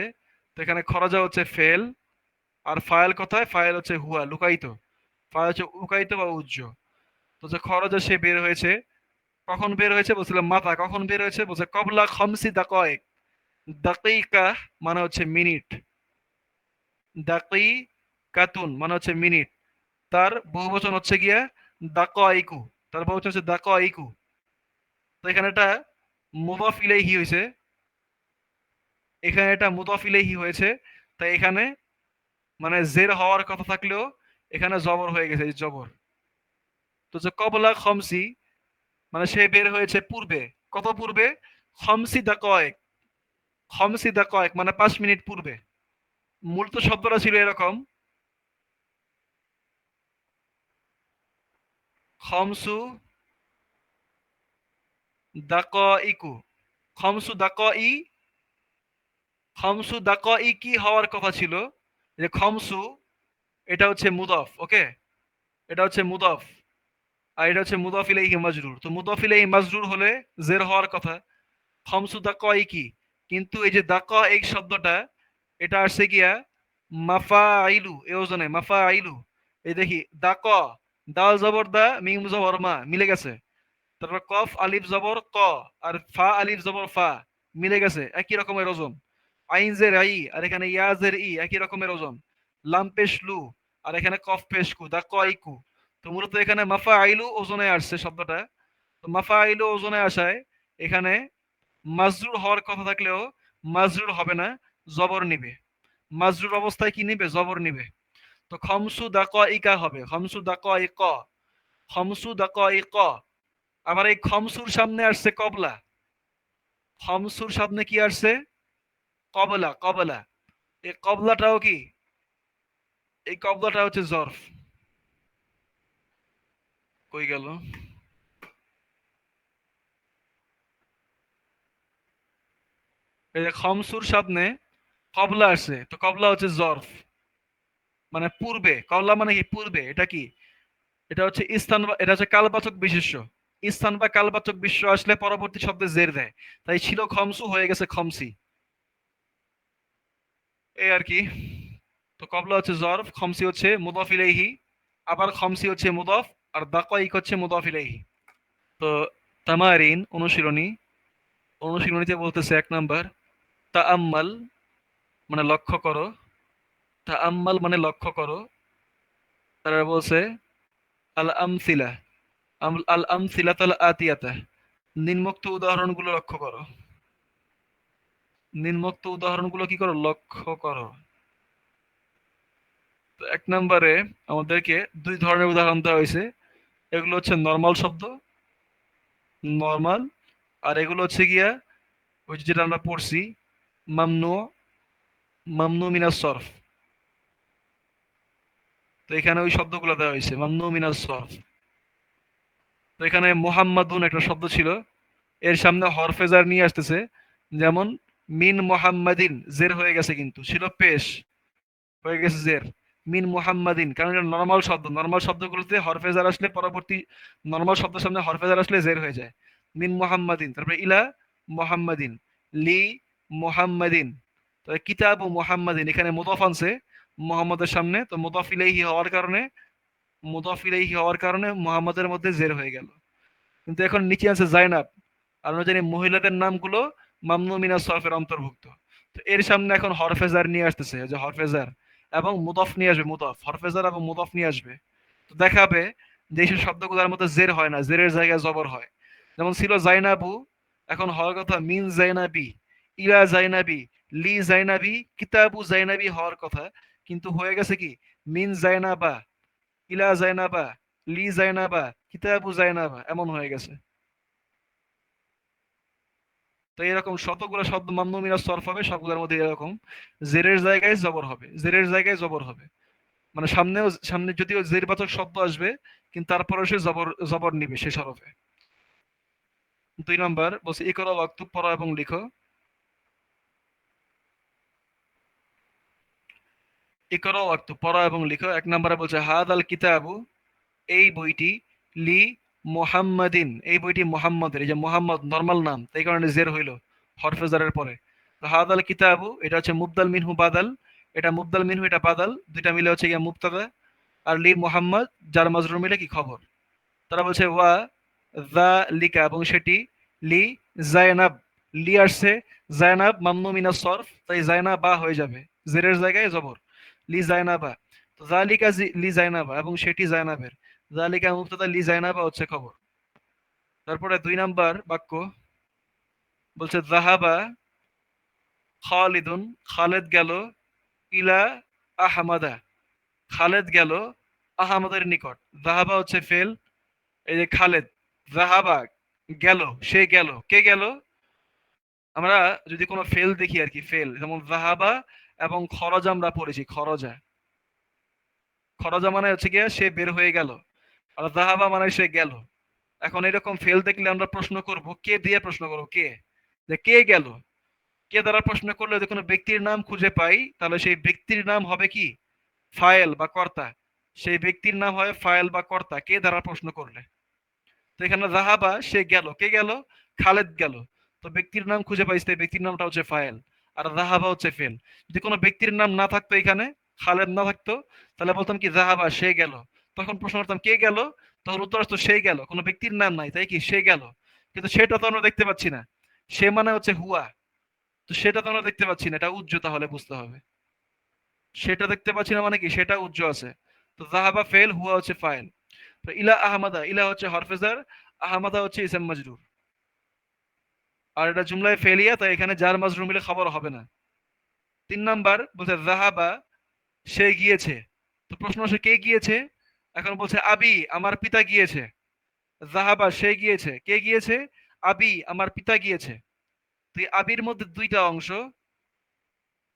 তো এখানে খরজা হচ্ছে ফেল, আর ফাইল কোথায়, ফাইল হচ্ছে হুয়া লুকায়িত, ফাইল হচ্ছে লুকায়িত বা উজ্জ। তো যে খরজা সে বের হয়েছে, কখন বের হয়েছে, বলছিলাম মাতা কখন বের হয়েছে, বলছে কবলা খমসি দাকয়েক, দাকিকা মানে হচ্ছে মিনিট, দাকি কাতুন মানে হচ্ছে মিনিট, তার বহুবচন হচ্ছে গিয়া দাকাইকু, তার বহুবচন হচ্ছে দাকাইকু। তো এখানে এটা মুদাফ ইলাইহি হয়েছে, এখানে এটা মুদাফ ইলাইহি হয়েছে, তাই এখানে মানে জের হওয়ার কথা থাকলেও এখানে জবর হয়ে গেছে, এই জবর। তো যে কবলা খমসি মানে সে বের হয়েছে পূর্বে, কত পূর্বে, খমসি দা কয়েক, খমসি দা কয়েক মানে 5 মিনিট পূর্বে। মূল তো শব্দটা ছিল এরকম, খমসু দাক ইকু, খমসু দাক ই, খমসু দাক ই কি হওয়ার কথা ছিল, যে খমসু এটা হচ্ছে মুদফ, ওকে। এটা হচ্ছে মুদাফ, আর এটা হচ্ছে মুদাফ ইলাইহি মাজরুর। তো মুদাফ ইলাইহি মাজরুর হলে জের হওয়ার কথা। খমসু দাকাইকি, কিন্তু এই যে দাকাইক শব্দটা এটা আসছে গিয়া মাফাইলু, এই ওজনে মাফাইলু। এই দেখি দাক, দাল জবর দা, মিম জবর মা, মিলে গেছে। তারপর কফ আলিফ জবর ক, আর ফা আলিফ জবর ফা, মিলে গেছে, একই রকমের ওজন। আইন জের আই, আর এখানে ইয়া জের ই, একই রকমের ওজন। লাম পেশ লু, আর এখানে কফ পেশ কু, দা কইকু। তো মূলত এখানে মাফা আইলু ওজনে আসছে শব্দটা। তো মাফা আইলু ওজনে আসায় এখানে মাজরুর হওয়ার কথা থাকলেও মাজরুর হবে না, জবর নিবে। মাজরুর অবস্থায় কি নিবে? জবর নিবে। তো খমসু দাকাইকা হবে খমসু দাকাইক, খমসু দাকাইক। আবার এই খমসুর সামনে আসছে কবলা, খমসুর সামনে কি আসছে? কবলা, কবলা। এই কবলাটাও কি? এই কবলাটা হচ্ছে জরফ। কই গেল? এই যে খমসুর সামনে কবলা আসছে, তো কবলা হচ্ছে জরফ, মানে পূর্বে। কবলা মানে কি? পূর্বে। এটা কি? এটা হচ্ছে স্থান, এটা হচ্ছে কালবাচক বিশেষ্য। স্থান বা কালবাচক বিশেষ্য আসলে পরবর্তী শব্দে জের দেয়। তাই ছিল খমসু, হয়ে গেছে খমসি, এই আর কি। তো কবলা হচ্ছে জরফ, খমসি হচ্ছে মুদাফ ইলাইহি, আবার খমসি হচ্ছে মুদাফ, আর দাকাইক হচ্ছে মুদাফ ইলাইহি। তো তামারিন, অনুশীলনী। অনুশীলনীতে বলতেছে 1 নাম্বার, তাআম্মাল মানে লক্ষ্য করো, তাআম্মাল মানে লক্ষ্য করো। তারা বলছে আল আমসিলা, আল আমসিলাতাল আতিয়াতা, নিম্নোক্ত উদাহরণগুলো লক্ষ্য করো। নিম্নোক্ত উদাহরণগুলো কি করো? লক্ষ্য করো। তো 1 নম্বরে আমাদেরকে 2 ধরনের উদাহরণ দেওয়া হয়েছে। এগুলো হচ্ছে নর্মাল শব্দ, নর্মাল। আর এগুলো হচ্ছে গিয়া ওই যে যেটা আমরা পড়ছি, মামনু, মামনু মিনাস সরফ। তো এখানে ওই শব্দগুলো দেওয়া হয়েছে, মামনু মিনাস সরফ। তো এখানে মোহাম্মদুন একটা শব্দ ছিল, এর সামনে হরফে জার নিয়ে আসতেছে। যেমন মিন মোহাম্মদিন, জের হয়ে গেছে, কিন্তু ছিল পেশ, হয়ে গেছে জের। মিন মুহাম্মাদিন, কারণ এটা নর্মাল শব্দ। নর্মাল শব্দগুলোতে হরফে জার আসলে পরবর্তী নর্মাল শব্দের সামনে হরফে জার আসলে জের হয়ে যায়। মিন মুহাম্মাদিন, তারপরে ইলা মুহাম্মাদিন, লি মুহাম্মাদিন। তো কিতাবু মুহাম্মাদিন, এখানে মুদাফ আনছে মুহাম্মাদের সামনে, তো মুদাফ ইলাইহি হওয়ার কারণে, মুদাফ ইলাইহি হওয়ার কারণে মুহাম্মাদের মধ্যে জের হয়ে গেল। কিন্তু এখন নিচে আছে জাইনাব, আর আমরা জানি মহিলাদের নামগুলো মামনু মিনাস সরফের অন্তর্ভুক্ত। তো এর সামনে এখন হরফেজার নিয়ে আসতেছে, যে হরফেজার এবং মুদফ নিয়ে আসবে, মুদফ হরফেজার এবং মুদফ নিয়ে আসবে। তো দেখাবে যে এইসব শব্দগুলোর মধ্যে জের হয় না, জেরের জায়গায় জবর হয়। যেমন ছিল জাইনাবু, এখন হওয়ার কথা মিন জাইনাবি, ইলা জাইনাবি, লি জাইনাবি, কিতাবু জাইনাবি হওয়ার কথা, কিন্তু হয়ে গেছে কি মিন জাইনাবা, ইলা জাইনাবা, লি জাইনাবা, কিতাবু জাইনাবা, এমন হয়ে গেছে। তো এরকম শতগুলো শব্দ মামনু মিনাস সরফ হবে, সবগুলোর মধ্যে এরকম জেরের জায়গায় জবর হবে, জেরের জায়গায় জবর হবে। মানে সামনেও, সামনে যদিও জেরবাচক শব্দ আসবে, কিন্তু তারপরে সে জবর, জবর নিবে সে সরফে। 2 নম্বর বলছে ইকরা ওয়াক্তুব, পড়ো এবং লিখো। ইকরা ওয়াক্তুব, পড়ো এবং লিখো। 1 নম্বরে বলছে হাদাল কিতাবু, এই বইটি, লি মুহাম্মাদিন, এই বইটি মুহাম্মাদের। এই যে মুহাম্মদ নরমাল নাম, তাই কারণে জের হইল হরফে জারের পরে। তো হাদাল কিতাবু এটা হচ্ছে মুবদাল মিনহু বাদাল, এটা মুবদাল মিনহু, এটা বাদাল, দুইটা মিলে হচ্ছে গিয়া মুবতাদা। আর লি মুহাম্মদ যার মাজরুর মিলে কি খবর। তারা বলছে ওয়া দা লিকা, এবং সেটি, লি জায়নাব, লি আসছে, জায়নাব মামনু মিনাস সরফ, তাই জায়নাবা হয়ে যাবে, জেরের জায়গায় জবর, লি জায়নাবা। তো জালিকা লি জায়নাবা, এবং সেটি জায়নাবের। জালিকা মুবতাদা, লি জায়নাবা হচ্ছে খবর। তারপরে 2 নম্বর বাক্য বলছে জাহাবা খালিদুন, খালেদ গেল, ইলা আহমাদা, খালেদ গেল আহমদের নিকট। জাহাবা হচ্ছে ফেল, এই যে খালেদ, জাহাবা গেল, সে গেল, কে গেল? আমরা যদি কোনো ফেল দেখি আর কি, ফেল যেমন জাহাবা এবং খরজা আমরা পড়েছি, খরজা, খরজা মানে হচ্ছে গিয়ে সে বের হয়ে গেল, আর জাহাবা মানে সে গেল। এখন এরকম ফেল দেখলে আমরা প্রশ্ন করব, কে দিয়ে প্রশ্ন করবো, কে, যে কে গেল। কে দ্বারা প্রশ্ন করলে যদি কোনো ব্যক্তির নাম খুঁজে পাই, তাহলে সেই ব্যক্তির নাম হবে কি ফায়েল বা কর্তা। সেই ব্যক্তির নাম হয় ফাইল বা কর্তা কে দ্বারা প্রশ্ন করলে। তো এখানে যাহাবা সে গেল, কে গেল? খালেদ গেল। তো ব্যক্তির নাম খুঁজে পাইছে, ব্যক্তির নামটা হচ্ছে ফাইল, আর যাহাবা হচ্ছে ফেল। যদি কোনো ব্যক্তির নাম না থাকতো এখানে, খালেদ না থাকতো, তাহলে বলতাম কি যাহাবা সে গেল। তখন প্রশ্ন করতাম কে গেল, তখন উত্তর আসতো সেই গেল, কোনো ব্যক্তির নাম নাই, তাই কি সে গেল। কিন্তু সেটা তো আমরা দেখতে পাচ্ছি না, সে মানে হচ্ছে হুয়া, তো সেটা তো আমরা দেখতে পাচ্ছি না, এটা উজ্জ, তাহলে বুঝতে হবে। সেটা দেখতে পাচ্ছি না মানে কি সেটা উজ্জ আছে। তো যাহাবা ফেল, হুয়া হচ্ছে ফাইল। তো ইলা আহমাদা, ইলা হচ্ছে হরফেজার, আহমাদা হচ্ছে ইসম মাজরুর। আর এটা জুমলায় ফেলিয়া, তাই এখানে জার মাজরুর মিলে খবর হবে না। 3 নাম্বার বলছে যাহাবা সে গিয়েছে। তো প্রশ্ন আসে কে গিয়েছে? এখন বলছে আবি আমার পিতা গিয়েছে। যাহাবা সে গিয়েছে, কে গিয়েছে? আবি আমার পিতা গিয়েছে। তো এই আবির মধ্যে দুইটা অংশ,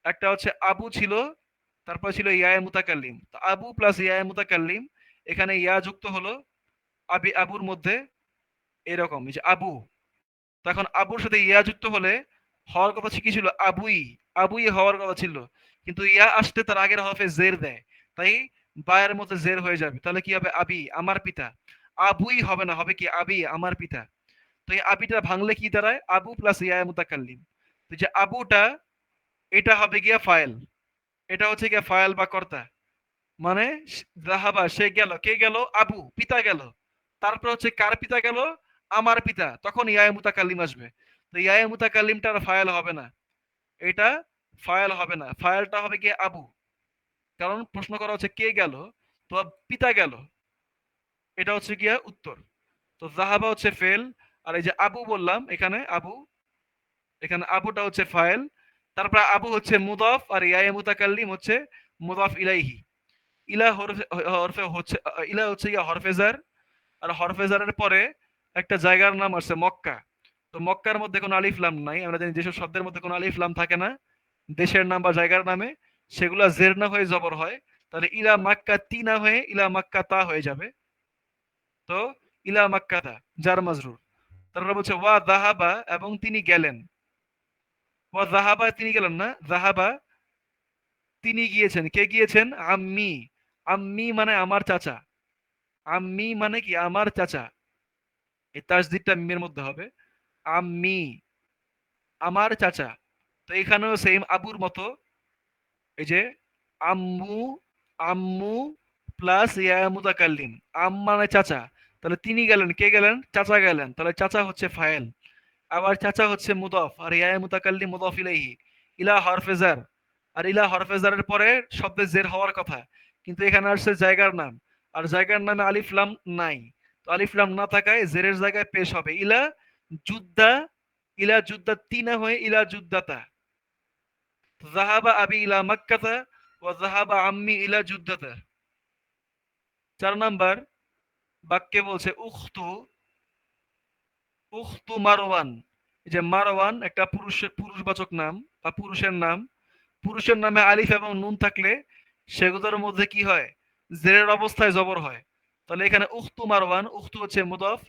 একটা হচ্ছে আবু ছিল, তারপর ছিল ইয়ায়ে মুতাকাল্লিম। তো আবু প্লাস ইয়ায়ে মুতাকাল্লিম, এখানে ইয়া যুক্ত হলো আবি আবুর মধ্যে, এরকম এই যে আবু। তখন আবুর সাথে ইয়া যুক্ত হলে হওয়ার কথা কি ছিল? আবুই, আবুই হওয়ার কথা ছিল। কিন্তু ইয়া আসতে তার আগের হরফে জের দেয়, তাই বায়ের মধ্যে জের হয়ে যাবে। তাহলে কি হবে? আবি আমার পিতা। আবুই হবে না, হবে কি আবি আমার পিতা। তো এই আবিটা ভাঙলে কি দাঁড়ায়? আবু প্লাস ইয়া মুতাকাল্লিম। তো যে আবুটা, এটা হবে গিয়া ফাইল, এটা হচ্ছে গিয়া ফাইল বা কর্তা। মানে যাহাবা সে গেল, কে গেল? আবু পিতা গেল। তারপর হচ্ছে কার পিতা গেল? আমার পিতা। তখন ইয়ায়ে মুতাকাল্লিম আসবে। তো ইয়ায়ে মুতাকাল্লিমটা আর ফাইল হবে না, এটা ফাইল হবে না, ফাইলটা হবে কি আবু। কারণ প্রশ্ন করা হচ্ছে কে গেল, তো পিতা গেল, এটা হচ্ছে গিয়া উত্তর। তো যাহাবা হচ্ছে ফেল, আর এই যে আবু বললাম, এখানে আবু, এখানে আবুটা হচ্ছে ফাইল। তারপর আবু হচ্ছে মুদাফ, আর ইয়ায়ে মুতাকাল্লিম হচ্ছে মুদাফ ইলাইহি। ইলা হরফে হরফে হচ্ছে ইলা হচ্ছে গিয়া হরফেজার, আর হরফেজারের পরে একটা জায়গার নাম আছে মক্কা। তো মক্কার মধ্যে কোনো আলিফ লাম নাই, আমরা জানি যেসব শব্দের মধ্যে কোনো আলিফ লাম থাকে না দেশের নাম বা জায়গার নামে, সেগুলা জের না হয়ে জবর হয়। তাহলে ইলা মাক্কা তি না হয়ে ইলা মাক্কা তা হয়ে যাবে। তো ইলা মাক্কা তা জার মাজরুর। তারপরে বলছে ওয়া যাহাবা এবং তিনি গেলেন। ওয়া যাহাবা তিনি গেলেন না, যাহাবা তিনি গিয়েছেন। কে গিয়েছেন? আম্মি, আম্মি মানে আমার চাচা। আম্মি মানে কি আমার চাচা, এই তাসদিদটা মিমের মধ্যে হবে। আম্মি আমার চাচা। তো এখানেও সেম আবুর মতো, এই যে আম্মু, আম্মু প্লাস ইয়া মুতাকাল্লিম, আম মানে চাচা। তাহলে তিনি গেলেন, কে গেলেন? চাচা গেলেন। তাহলে চাচা হচ্ছে ফাইল, আবার চাচা হচ্ছে মুদফ, আর ইয়া মুতাকাল্লিম মুদফ ইলাইহি। ইলা হরফেজার, আর ইলা হরফেজারের পরে শব্দে জের হওয়ার কথা, কিন্তু এখানে আসছে জায়গার নাম, আর জায়গার নামে আলিফ লাম নাই। তো আলিফ লাম না থাকায় জেরের জায়গায় পেশ হবে ইলা যুদ্ধা, ইলা যুদ্ধা তিনা হয়ে ইলা যুদ্ধাতা। যাহাবা আবি ইলা মাক্কাতা ওয়া যাহাবা আম্মি ইলা যুদ্ধাতা। 4 নাম্বার বাক্যে বলছে উখতু, উখতু মারওয়ান। এই যে মারওয়ান একটা পুরুষের পুরুষবাচক নাম বা পুরুষের নাম। পুরুষের নামে আলিফ এবং নুন থাকলে সেগুলোর মধ্যে কি হয়? জেরের অবস্থায় জবর হয়। তাহলে এখানে উখতু মারওয়ান, উখতু হচ্ছে মুদফ,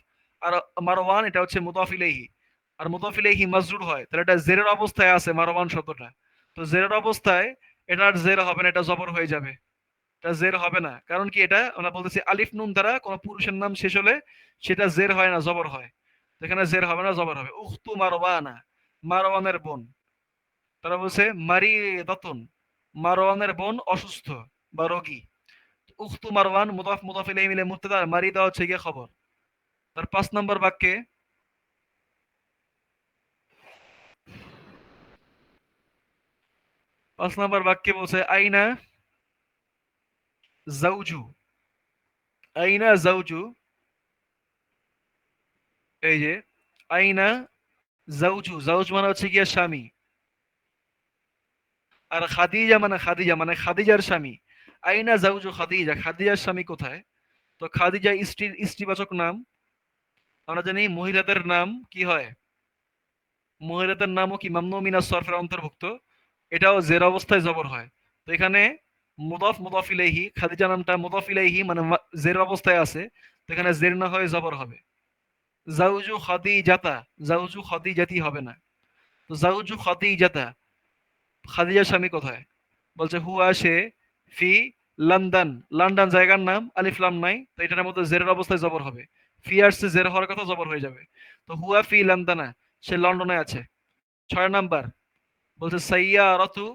আর মারওয়ান এটা হচ্ছে মুদফ ইলাইহি, আর মুদফ ইলাইহি মাজরুর হয়, তাহলে এটা জেরের অবস্থায় আছে মারওয়ান শব্দটা। তো জেরের অবস্থায় এটা আর জের হবে না, এটা জবর হয়ে যাবে। এটা জের হবে না, কারণ কি এটা আমরা বলতেছি আলিফ নুন দ্বারা কোন পুরুষের নাম শেষ হলে সেটা জের হয় না, জবর হয়। তো এখানে জের হবে না, জবর হবে। উখতু মারওয়ানা, মারওয়ানের বোন। তারা বলছে মারি দতন, মারওয়ানের বোন অসুস্থ বা রোগী। উখতু মারওয়ান মুদাফ মুদাফ ইলাইহি মিলে মুবতাদা, মারি দেওয়া হচ্ছে গিয়ে খবর। তার 5 নম্বর বাক্যে, 5 নম্বর বাক্যে বলছে আইনা জাউজু, আইনা জাউজু। এই যে আইনা জাউজু, জাউজ মানে হচ্ছে গিয়ে স্বামী, আর খাদিজা মানে খাদিজা মানে খাদিজার স্বামী। আইনা জাউজু খাদিজা, খাদিজার স্বামী কোথায়? তো খাদিজা স্ত্রীর স্ত্রীবাচক নাম। আমরা জানি মহিলাদের নাম কি হয়, মহিলাদের নামও কি মামনু মিনাস সরফের অন্তর্ভুক্ত, এটাও জের অবস্থায় জবর হয়। তো এখানে মুদাফ মুদাফ ইলাইহি, খাদিজা নামটা মুদাফ ইলাইহি মানে জের অবস্থায় আছে, তো এখানে জের না হয়ে জবর হবে। জাউজু খাদিজাতা, জাউজু খাদিজাতি হবে না। তো জাউজু খাদিজাতা, খাদিজার স্বামী কোথায়? বলছে হুয়া সে, ফি লন্ডন, লন্ডন জায়গার নাম, আলিফ লাম নাই, তো এটার মধ্যে জেরের অবস্থায় জবর হবে। ফি আসছে, জের হওয়ার কথা, জবর হয়ে যাবে। তো হুয়া ফি লন্ডনা, সে লন্ডনে আছে। 6 নাম্বার বলছে সাইয়ারাতু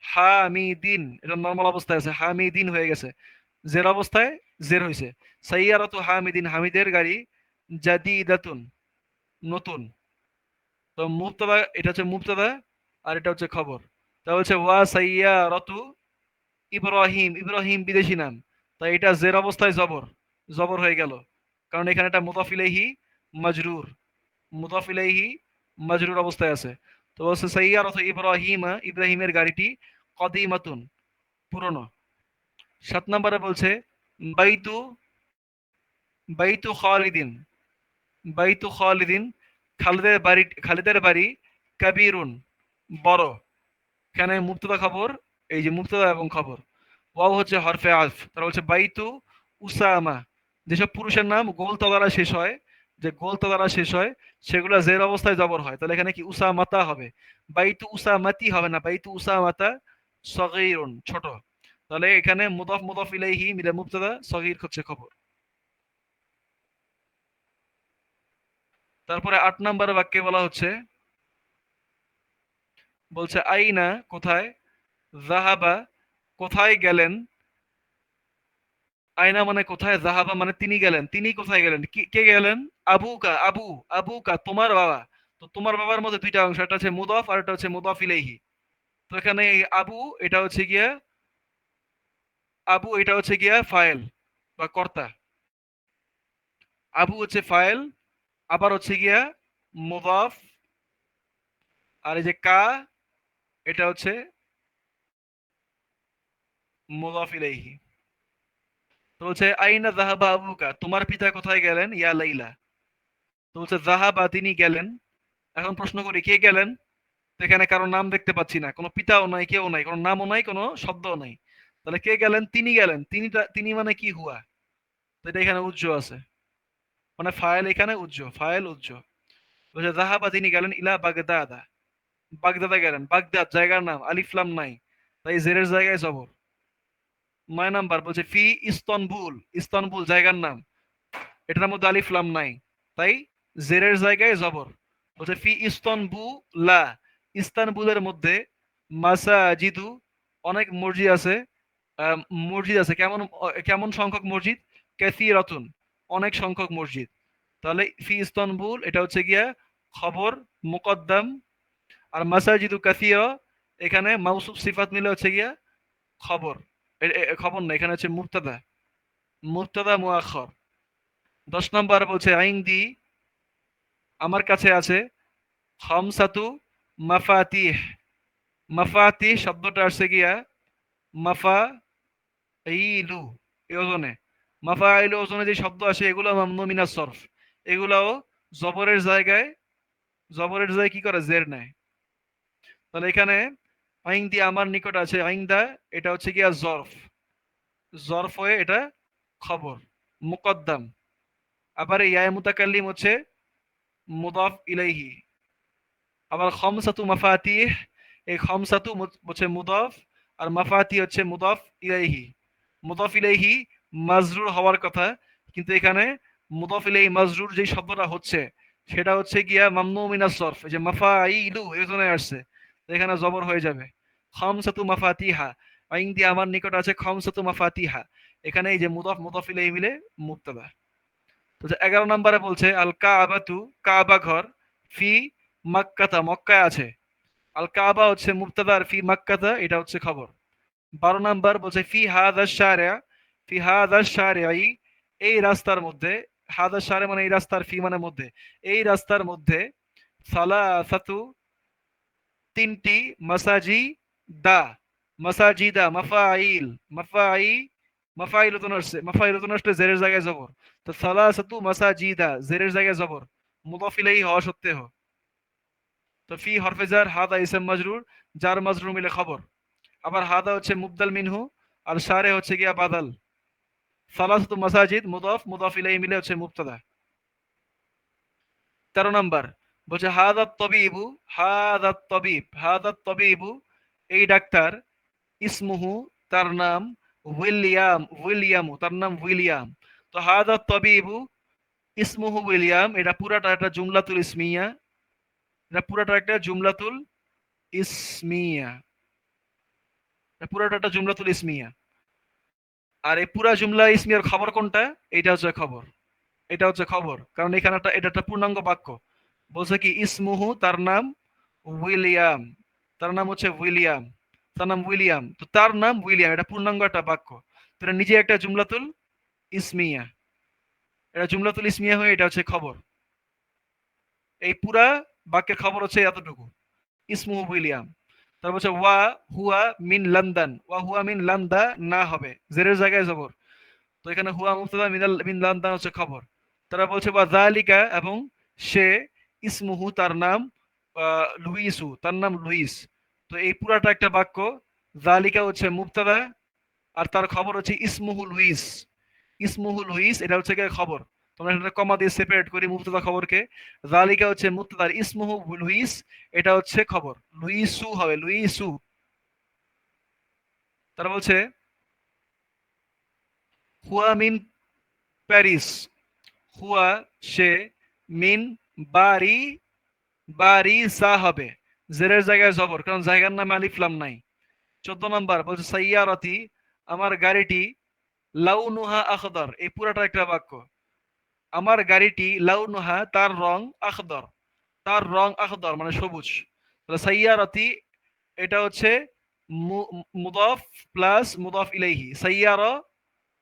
হামিদিন, এটা নর্মাল অবস্থায় আছে, হামিদিন হয়ে গেছে, জের অবস্থায় জের হয়েছে। সাইয়ারাতু হামিদিন, হামিদের গাড়ি, জাদিদাতুন, নতুন। তো মুবতাদা, এটা হচ্ছে মুবতাদা, আর এটা হচ্ছে খবর। তা হচ্ছে ওয়া সাইয়ারাতু ইব্রাহিম, ইব্রাহিম বিদেশি নাম, তাই এটা জের অবস্থায় জবর, জবর হয়ে গেল, কারণ এখানে এটা মুদাফ ইলাইহি মাজরুর, মুদাফ ইলাইহি মাজরুর অবস্থায় আছে। তো বলছে সাইয়ারাতু ইব্রাহিমা, ইব্রাহিমের গাড়িটি, কদিমাতুন, পুরনো। 7 নম্বরে বলছে বাইতু, বাইতু খালিদিন, বাইতু খালিদিন, খালিদের বাড়ি, খালিদের বাড়ি, কাবিরুন, বড়। এখানে মুবতাদা খবর, এই যে মুবতাদা এবং খবর, ওয়াও হচ্ছে হরফে আলফ, তারা বলছে বাইতু উসামা, যেসব পুরুষের নাম গোলতা দ্বারা শেষ হয়, যে গোলতা দ্বারা শেষ হয় সেগুলো জের অবস্থায় জবর হয়, তাহলে এখানে কি উসামাতা হবে, বাইতু উসামাতি হবে না, বাইতু উসামাতা সগীরুন, ছোট। তাহলে এখানে মুদাফ মুদাফ ইলাইহি মিলে মুবতাদা, সগীর হচ্ছে খবর। তারপরে 8 নম্বর বাক্যে বলা হচ্ছে, বলছে আইনা কোথায়, জাহাবা কোথায় গেলেন, আয়না মানে কোথায়, জাহাবা মানে তিনি গেলেন, তিনি কোথায় গেলেন, কে গেলেন, আবুকা, আবু, আবুকা তোমার বাবা। তো তোমার বাবার মধ্যে দুইটা অংশ, একটা হচ্ছে মুদাফ আর একটা হচ্ছে মুদাফ ইলাইহি। তো এখানে এই আবু এটা হচ্ছে গিয়া, আবু এটা হচ্ছে গিয়া ফাইল বা কর্তা, আবু হচ্ছে ফাইল, আবার হচ্ছে গিয়া মুদাফ, আর এই যে কা এটা হচ্ছে মুদাফ ইলাইহি। তো হচ্ছে আইনা জাহাবা আবুকা, তোমার পিতা কোথায় গেলেন, ইয়া লাইলা। তো হচ্ছে জাহাবা তিনি গেলেন। এখন প্রশ্ন করি কে গেলেন, তো এখানে কারো নাম দেখতে পাচ্ছি না, কোনো পিতাও নাই, কেউ নাই, কোনো নামও নাই, কোনো শব্দও নাই। তাহলে কে গেলেন, তিনি গেলেন, তিনি মানে কি, হুয়া। তো এটা এখানে উজ্জ আছে, মানে ফাইল এখানে উজ্জ, ফাইল উজ্জ। বলছে জাহাবা তিনি গেলেন, ইলা বাগদাদা, বাগদাদা গেলেন, বাগদাদ জায়গার নাম, আলিফলাম নাই, তাই জেরের জায়গায় জবর। 9 নাম্বার বলছে ফি ইস্তানবুল, ইস্তানবুল জায়গার নাম, এটার মধ্যে আলিফলাম নাই, তাই জেরের জায়গায় জবর। বলছে ফি ইস্তানবুলা, ইস্তানবুলের মধ্যে, মাসাজিদু অনেক মসজিদ আছে, আহ, মসজিদ আছে, কেমন, কেমন সংখ্যক মসজিদ, কাসীরাতুন অনেক সংখ্যক মসজিদ। তাহলে ফি ইস্তানবুল এটা হচ্ছে গিয়া খবর মুকদ্দম, আর মাসাজিদু কাসীরা এখানে মাউসুফ সিফাত মিলে হচ্ছে গিয়া খবর, খবর না, এখানে হচ্ছে মুবতাদা, মুবতাদা মুআখখার। 10 নম্বর বলছে আইনদি আমার কাছে আছে, খামসাতু মাফাতিহ, মাফাতিহ শব্দটা আসছে গিয়া মাফা ইলু, এই ওজনে, মাফা ইলু ওজনে যে শব্দ আসে এগুলো মামনু মিনাস সরফ, এগুলাও জবরের জায়গায়, জবরের জায়গায় কি করে, জের নেয়। তাহলে এখানে আইনদি আমার নিকট আছে, আইনদা এটা হচ্ছে গিয়া জরফ, জরফ হয়ে এটা খবর মুকদ্দাম। আবার এই ইয়া মুতাকাল্লিম হচ্ছে মুদাফ ইলাইহি। আবার খমসাতু মাফাতিহ, এই খমসাতু হচ্ছে মুদাফ, আর মাফাতি হচ্ছে মুদাফ ইলাইহি। মুদাফ ইলাইহি মাজরুর হওয়ার কথা, কিন্তু এখানে মুদাফ ইলাইহি মাজরুর যে শব্দটা হচ্ছে সেটা হচ্ছে গিয়া মামনু মিনাস সরফ, এই যে মাফাইলু এজন্য আসছে, তো এখানে জবর হয়ে যাবে। খমসাতু মাফাতিহা, আইন দিয়ে আমার নিকট আছে খমসাতু মাফাতিহা, এখানে এই যে মুদাফ মুদাফ ইলাইহি মিলে মুবতাদা। তো 11 নম্বরে বলছে আল কাবাতু, কাবা ঘর, ফি মাক্কাতা মক্কায় আছে, আল কাবা হচ্ছে মুবতাদা আর ফি মাক্কাতা এটা হচ্ছে খবর। 12 নম্বর বলছে ফি হাদা শারিয়া, ফি হাদা শারিআই এই রাস্তার মধ্যে, হাদা শারে মানে এই রাস্তার, ফি মানে মধ্যে, এই রাস্তার মধ্যে, সালাসাতু তিনটি, মাসাজি দা, মাসাজিদা মাফাইল, মাফাই, মাফাইল তো আসছে, মাফাইল তো আসলে জেরের জায়গায় জবর, তো সালাসাতু মাসাজিদা জেরের জায়গায় জবর, মুদাফ ইলাইহি হওয়া সত্ত্বেও। তো ফি হরফে জার, হাদা ইসম মাজরুর, জার মাজরুর মিলে খবর। আবার হাদা হচ্ছে মুবদাল মিনহু, আর সারে হচ্ছে গিয়া বাদাল। সালাসাতু মাসাজিদ মুদাফ, মুদাফ ইলাইহি মিলে হচ্ছে মুবতাদা। 13 নম্বর বলছে হাদাত তবিবু, হাদাত তবিব, হাদাত তবিবু এই ডাক্তার, ইসমুহু তার নাম, উইলিয়াম, তার নাম উইলিয়াম। তো হাদা তাবিবু ইসমুহু উইলিয়াম, এটা পুরাটা একটা জুমলাতুল ইসমিয়া, এটা পুরাটা একটা জুমলাতুল ইসমিয়া, এটা পুরাটা একটা জুমলাতুল ইসমিয়া। আর এই পুরা জুমলা ইসমিয়ার খবর কোনটা? এইটা হচ্ছে খবর, এটা হচ্ছে খবর, কারণ এখানে এটা একটা পূর্ণাঙ্গ বাক্য। বলছে কি ইসমুহু, তার নাম, উইলিয়াম, তার নাম হচ্ছে উইলিয়াম, তার নাম উইলিয়াম, তো তার নাম উইলিয়াম, এটা পূর্ণাঙ্গ একটা বাক্য। তো এটা নিজে একটা জুমলাতুল ইসমিয়া, এটা জুমলাতুল ইসমিয়া হয়ে এটা হচ্ছে খবর। এই পুরা বাক্যের খবর হচ্ছে এতটুকু, ইসমুহু উইলিয়াম। তারপর হচ্ছে ওয়া হুয়া মিন লন্ডন, ওয়া হুয়া মিন লন্দা, না হবে জেরের জায়গায় জবর। তো এখানে হুয়া মুবতাদা, মিন লন্ডন হচ্ছে খবর। তারা বলছে বা যালিকা, এবং সে, ইসমুহু তার নাম, লুইসু তার নাম লুইস। তো এই পুরাটা একটা বাক্য, যালিকা হচ্ছে মুবতাদা, আর তার খবর হচ্ছে ইসমুহু লুইস। ইসমুহু লুইস এটা হচ্ছে গিয়ে খবর। তোমরা এটা কমা দিয়ে সেপারেট করি মুবতাদা খবরকে। যালিকা হচ্ছে মুবতাদার, ইসমুহু লুইস এটা হচ্ছে খবর, লুইসু হবে, লুইসু। তারা বলছে হুয়া মিন প্যারিস, হুয়া সে, মিন বাড়ি, বাড়ি সা হবে, জেরের জায়গায় জবর, কারণ জায়গার নামে আলিফ লাম নাই। 14 নম্বর বলছে সাইয়ারতি, আমার গাড়িটি, লাউনুহা আখদর, এই পুরাটা একটা বাক্য। আমার গাড়িটি, লাউনুহা তার রং, আখদর তার রং আখদর মানে সবুজ। তাহলে সাইয়ারতি এটা হচ্ছে মুদফ প্লাস মুদফ ইলাইহি, সাইয়ারা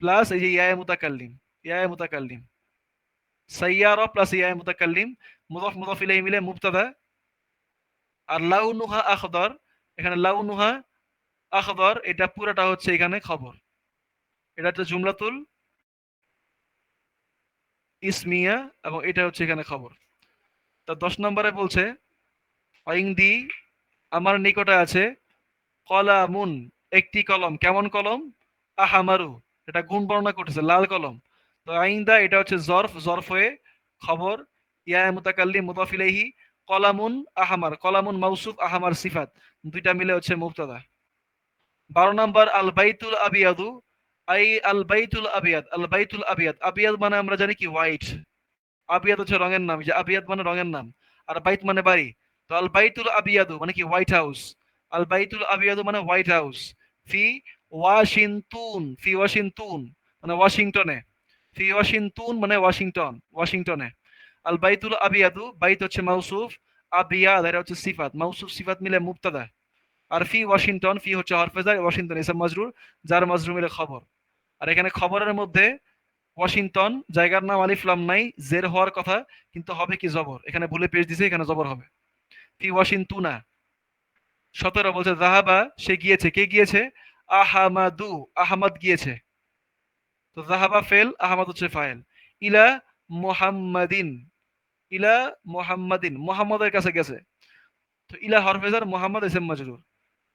প্লাস এই যে ইয়া মুতাকাল্লিম, সাইয়ারা প্লাস ইয়া মুতাকাল্লিম, মুদফ মুদফ ইলাইহি মিলে মুবতাদা। আর লাউনুহা আখদর, এখানে লাউনুহা আখদর এটা পুরাটা হচ্ছে এখানে খবর, এটা হচ্ছে জুমলাতুল ইসমিয়া, এবং এটা হচ্ছে এখানে খবর। তা 10 নম্বরে বলছে ইংদি, আমার নিকটে আছে, কলামুন একটি কলম, কেমন কলম? আহামারু, এটা গুণ বর্ণনা করতেছে, লাল কলম। তো আইন্দা এটা হচ্ছে জরফ, জরফ হয়ে খবর, ইয়া মুতাকাল্লিম মুদাফ ইলাইহি, কলামুন আহমার, কলামুন মাউসুফ, আহমার সিফাত, দুইটা মিলে হচ্ছে মুবতাদা। 12 নম্বর আল বাইতুল আবিয়াদু, আই আল বাইতুল আবিয়াদ, আল বাইতুল আবিয়াদ, আবিয়াদ মানে আমরা জানি কি হোয়াইট, আবিয়াদ হচ্ছে রঙের নাম, যে আবিয়াদ মানে রঙের নাম, আর বাইত মানে বাড়ি। তো আল বাইতুল আবিয়াদু মানে কি হোয়াইট হাউস, আল বাইতুল আবিয়াদু মানে হোয়াইট হাউস। ফি ওয়াশিংটন, ফি ওয়াশিংটন মানে ওয়াশিংটনে, ফি ওয়াশিংটন মানে ওয়াশিংটন, ওয়াশিংটনে। আল বাইতুল আবিয়াদু, বাইত হচ্ছে মাউসুফ, আবিয়াদ এটা হচ্ছে সিফাত, মাউসুফ সিফাত মিলে মুবতাদা। আর ফি ওয়াশিংটন, ফি হচ্ছে হরফেজার, ওয়াশিংটন ইসম মাজরুর, যার মাজরুর মিলে খবর। আর এখানে খবরের মধ্যে ওয়াশিংটন জায়গার নাম, আলিফ লাম নাই, জের হওয়ার কথা, কিন্তু হবে কি জবর, এখানে ভুলে পেশ দিছে, এখানে জবর হবে, ফি ওয়াশিংটুনা। 17 বলছে জাহাবা সে গিয়েছে, কে গিয়েছে? আহামাদু, আহমদ গিয়েছে। তো জাহাবা ফেল, আহমদ হচ্ছে ফাইল। ইলা মুহাম্মাদিন, ইলা মুহাম্মাদিন মুহাম্মদের কাছে গেছে। তো ইলা হরফেজার, মুহাম্মদ ইসম মাজরুর।